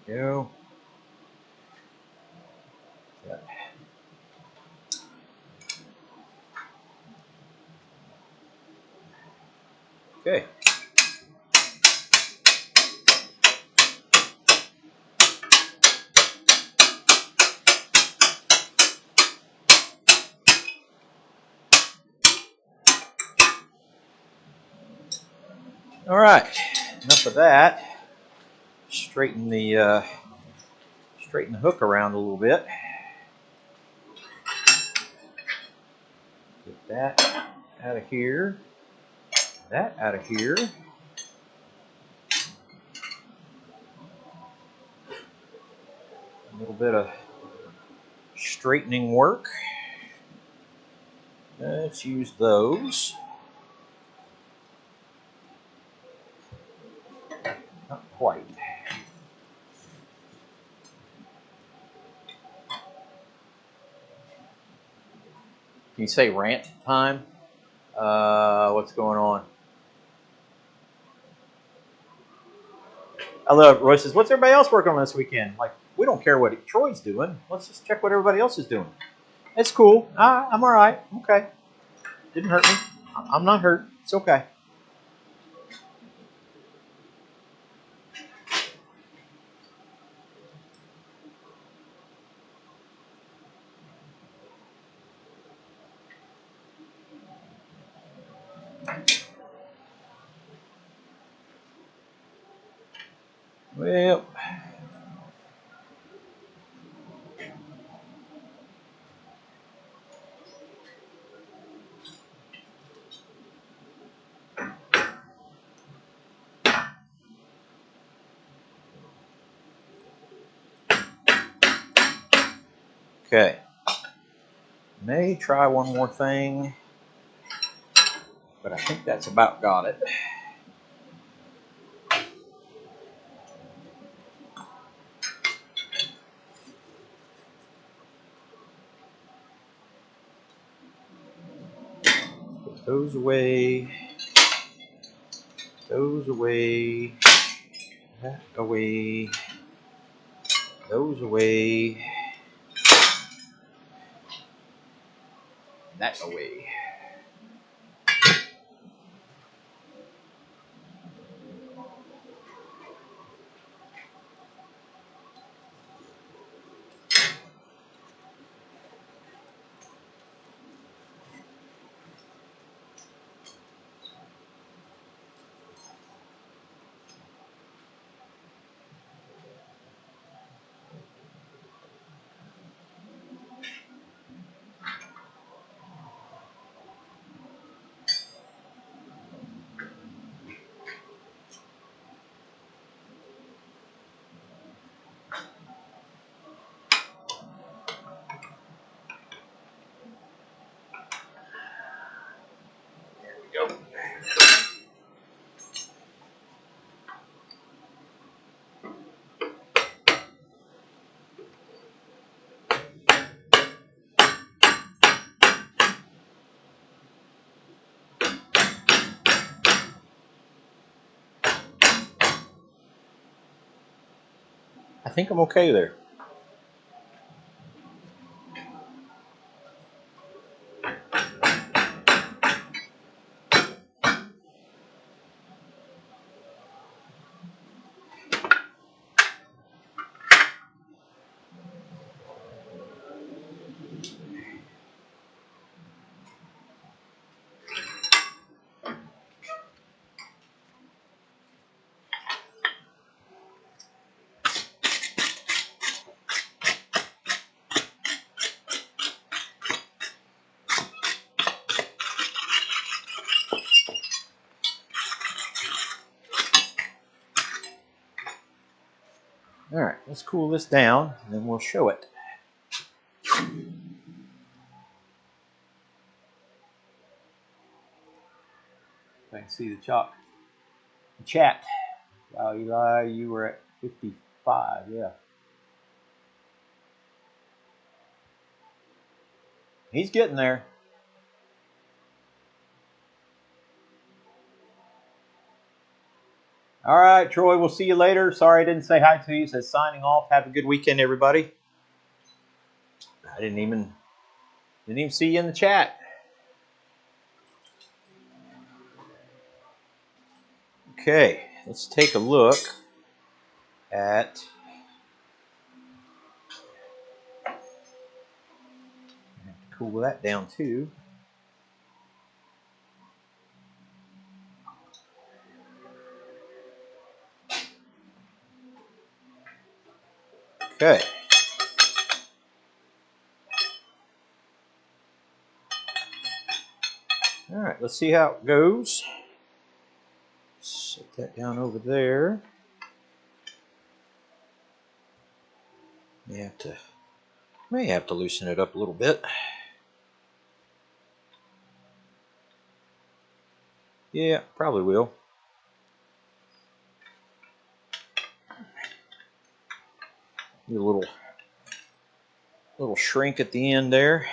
S1: There we go. Okay. All right, enough of that. Straighten the hook around a little bit. Get that out of here. That out of here. A little bit of straightening work. Let's use those. Not quite. Can you say rant time? What's going on? I love Roy says, what's everybody else working on this weekend? Like, we don't care what Troy's doing. Let's just check what everybody else is doing. It's cool. I'm all right. Okay. Didn't hurt me. I'm not hurt. It's okay. Well, okay. May try one more thing, but I think that's about got it. Put those away. Those away. That away. Those away. That away. Go. I think I'm okay there. All right, let's cool this down, and then we'll show it. I can see the chat. Wow, Eli, you were at 55, yeah. He's getting there. All right, Troy, we'll see you later. Sorry I didn't say hi to you. It says signing off. Have a good weekend, everybody. I didn't even see you in the chat. Okay, let's take a look at cool that down too. Okay. All right, let's see how it goes. Set that down over there. May have to loosen it up a little bit. Yeah, probably will. Need a little shrink at the end there.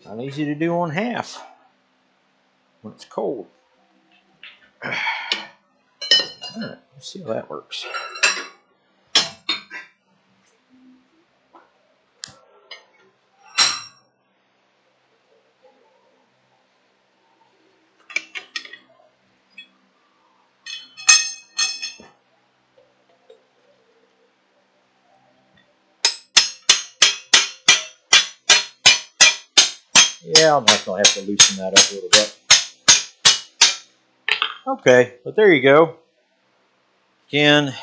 S1: Not easy to do on half when it's cold. All right, let's see how that works. Yeah, I'm just going to have to loosen that up a little bit. Okay, but there you go. Again,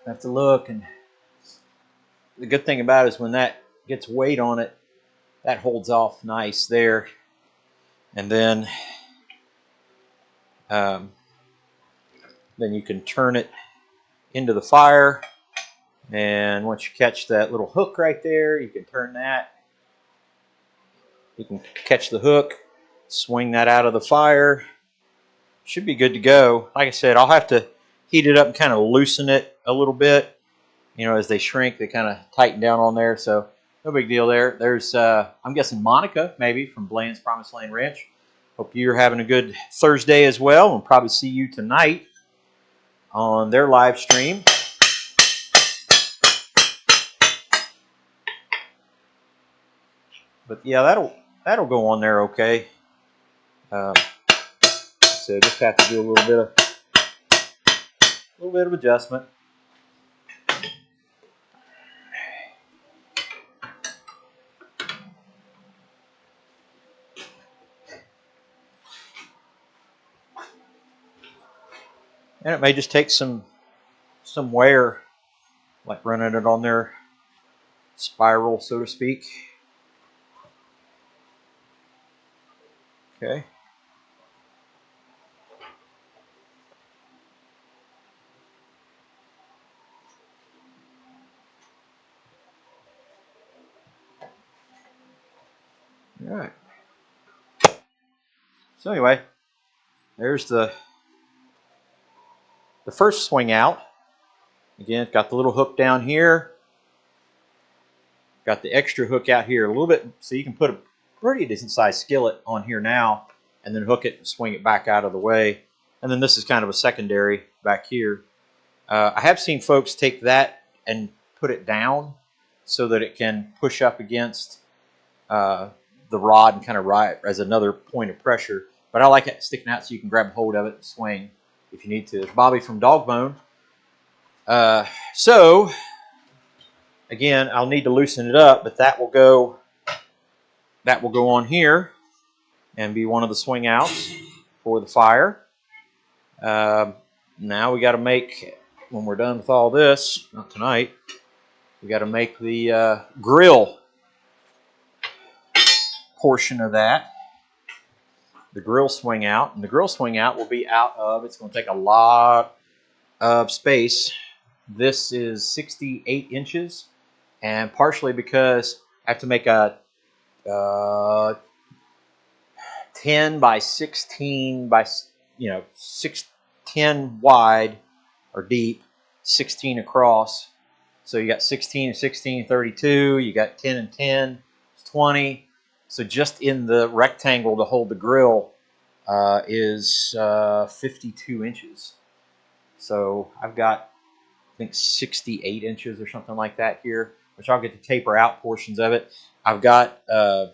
S1: I have to look, and the good thing about it is when that gets weight on it, that holds off nice there. And then you can turn it into the fire. And once you catch that little hook right there, you can turn that. You can catch the hook, swing that out of the fire. Should be good to go. Like I said, I'll have to heat it up and kind of loosen it a little bit. You know, as they shrink, they kind of tighten down on there. So no big deal there. There's, I'm guessing Monica, maybe, from Blaine's Promised Land Ranch. Hope you're having a good Thursday as well. We'll probably see you tonight on their live stream. But yeah, that'll go on there okay. So just have to do a little bit of adjustment. And it may just take some wear, like running it on their spiral, so to speak. Okay. All right. So anyway, there's the first swing out. Again, it's got the little hook down here. Got the extra hook out here a little bit, so you can put a pretty decent sized skillet on here now, and then hook it and swing it back out of the way. And then this is kind of a secondary back here. I have seen folks take that and put it down so that it can push up against the rod and kind of ride as another point of pressure. But I like it sticking out so you can grab hold of it and swing if you need to. It's Bobby from Dogbone. So again, I'll need to loosen it up, but that will go on here. and be one of the swing outs for the fire. Now we got to make, when we're done with all this, not tonight, we got to make the grill portion of that. The grill swing out, and the grill swing out will be out of, it's going to take a lot of space. This is 68 inches, and partially because I have to make a 10 by 16 by, 10 wide or deep, 16 across. So you got 16 and 16, 32. You got 10 and 10, 20. So just in the rectangle to hold the grill is 52 inches. So I've got, I think, 68 inches or something like that here, which I'll get to taper out portions of it. I've got, trying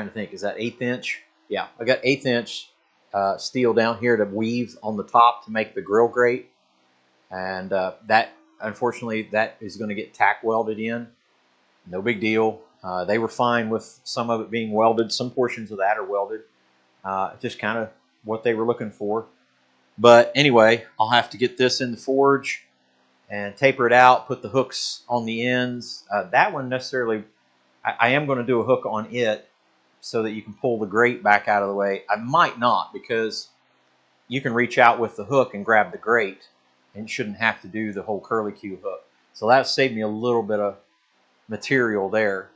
S1: to think, is that 1/8 inch? Yeah, I got 1/8 inch steel down here to weave on the top to make the grill grate. And that, unfortunately, that is going to get tack welded in. No big deal. They were fine with some of it being welded. Some portions of that are welded. Just kind of what they were looking for. But anyway, I'll have to get this in the forge and taper it out, put the hooks on the ends. That one necessarily, I am going to do a hook on it so that you can pull the grate back out of the way. I might not, because you can reach out with the hook and grab the grate, and you shouldn't have to do the whole curlicue hook. So that saved me a little bit of material there.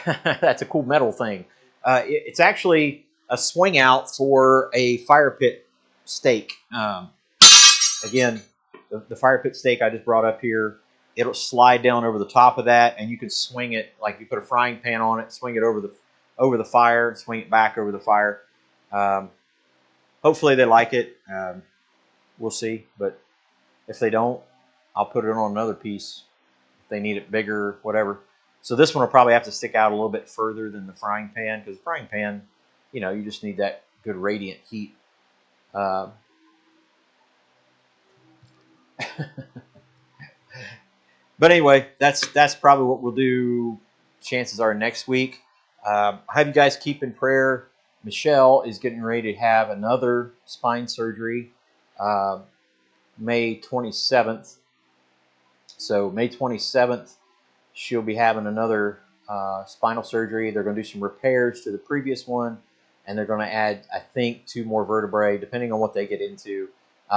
S1: That's a cool metal thing. It's actually a swing out for a fire pit stake. Again, the fire pit stake I just brought up here, it'll slide down over the top of that, and you can swing it like you put a frying pan on it, swing it over the fire, swing it back over the fire. Hopefully they like it. We'll see, but if they don't, I'll put it on another piece if they need it bigger, whatever. So this one will probably have to stick out a little bit further than the frying pan, because the frying pan, you just need that good radiant heat. But anyway, that's probably what we'll do. Chances are next week. I have you guys keep in prayer. Michelle is getting ready to have another spine surgery May 27th. So May 27th, she'll be having another spinal surgery. They're going to do some repairs to the previous one, and they're going to add, I think, 2 more vertebrae, depending on what they get into.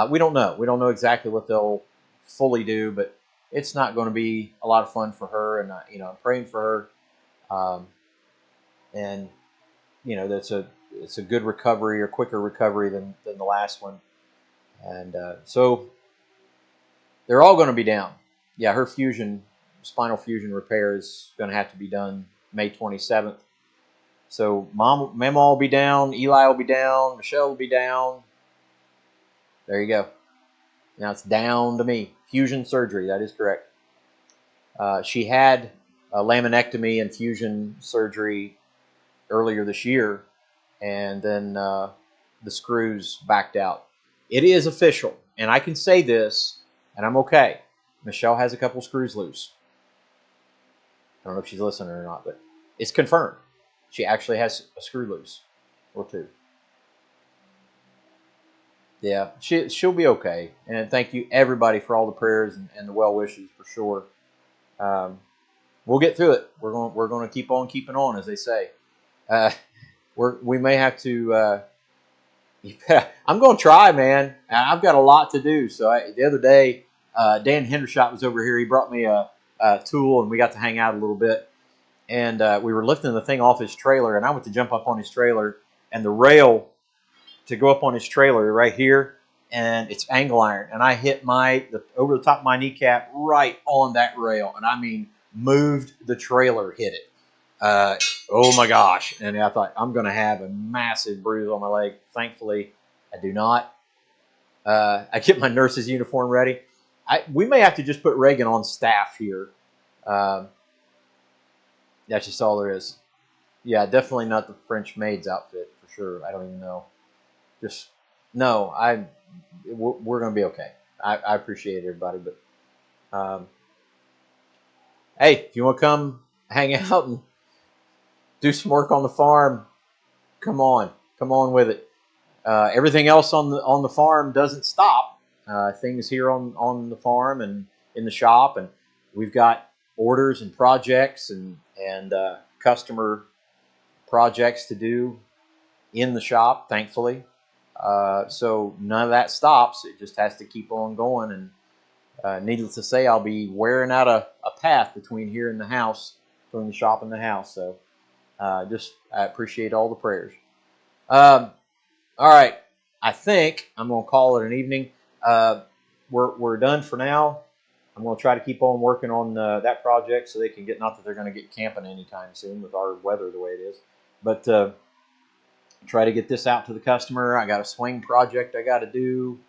S1: We don't know. We don't know exactly what they'll fully do, but it's not going to be a lot of fun for her, and I'm praying for her. And it's a good recovery, or quicker recovery than the last one. And so they're all going to be down. Yeah, her spinal fusion repair is going to have to be done May 27th. So Mama will be down, Eli will be down, Michelle will be down. There you go. Now it's down to me. Fusion surgery, that is correct. She had a laminectomy and fusion surgery earlier this year, and then the screws backed out. It is official, and I can say this, and I'm okay. Michelle has a couple screws loose. I don't know if she's listening or not, but it's confirmed. She actually has a screw loose or 2. Yeah, she'll be okay. And thank you, everybody, for all the prayers and the well wishes, for sure. We'll get through it. We're going to keep on keeping on, as they say. We may have to. I'm going to try, man. I've got a lot to do. So the other day, Dan Hendershot was over here. He brought me a tool, and we got to hang out a little bit. And we were lifting the thing off his trailer, and I went to jump up on his trailer, and the rail to go up on his trailer right here, and it's angle iron, and I hit over the top of my kneecap right on that rail, and I mean moved the trailer, hit it. Oh my gosh. And I thought, I'm going to have a massive bruise on my leg. Thankfully, I do not. I get my nurse's uniform ready. We may have to just put Reagan on staff here. That's just all there is. Yeah, definitely not the French maid's outfit, for sure. I don't even know. We're going to be okay. I appreciate everybody, but hey, if you want to come hang out and do some work on the farm, come on with it. Everything else on the farm doesn't stop. Things here on the farm and in the shop, and we've got orders and projects and customer projects to do in the shop, thankfully. So none of that stops. It just has to keep on going. And needless to say, I'll be wearing out a path between here and the house, between the shop and the house. So I appreciate all the prayers. All right, I think I'm going to call it an evening. We're done for now. I'm going to try to keep on working on that project so they can get, not that they're going to get camping anytime soon with our weather the way it is, but try to get this out to the customer. I got a swing project I got to do.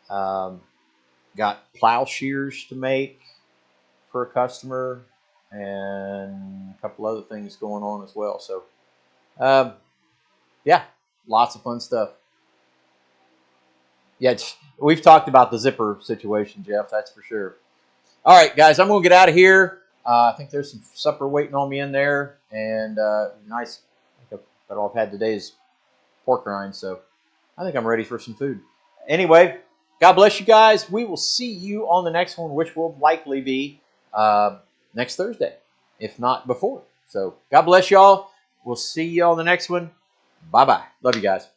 S1: Got plow shears to make for a customer and a couple other things going on as well. So, yeah, lots of fun stuff. Yeah, we've talked about the zipper situation, Jeff, that's for sure. All right, guys, I'm going to get out of here. I think there's some supper waiting on me in there. And nice. I think all I've had today is pork rind, so I think I'm ready for some food. Anyway, God bless you guys. We will see you on the next one, which will likely be next Thursday, if not before. So God bless y'all. We'll see you on the next one. Bye-bye. Love you guys.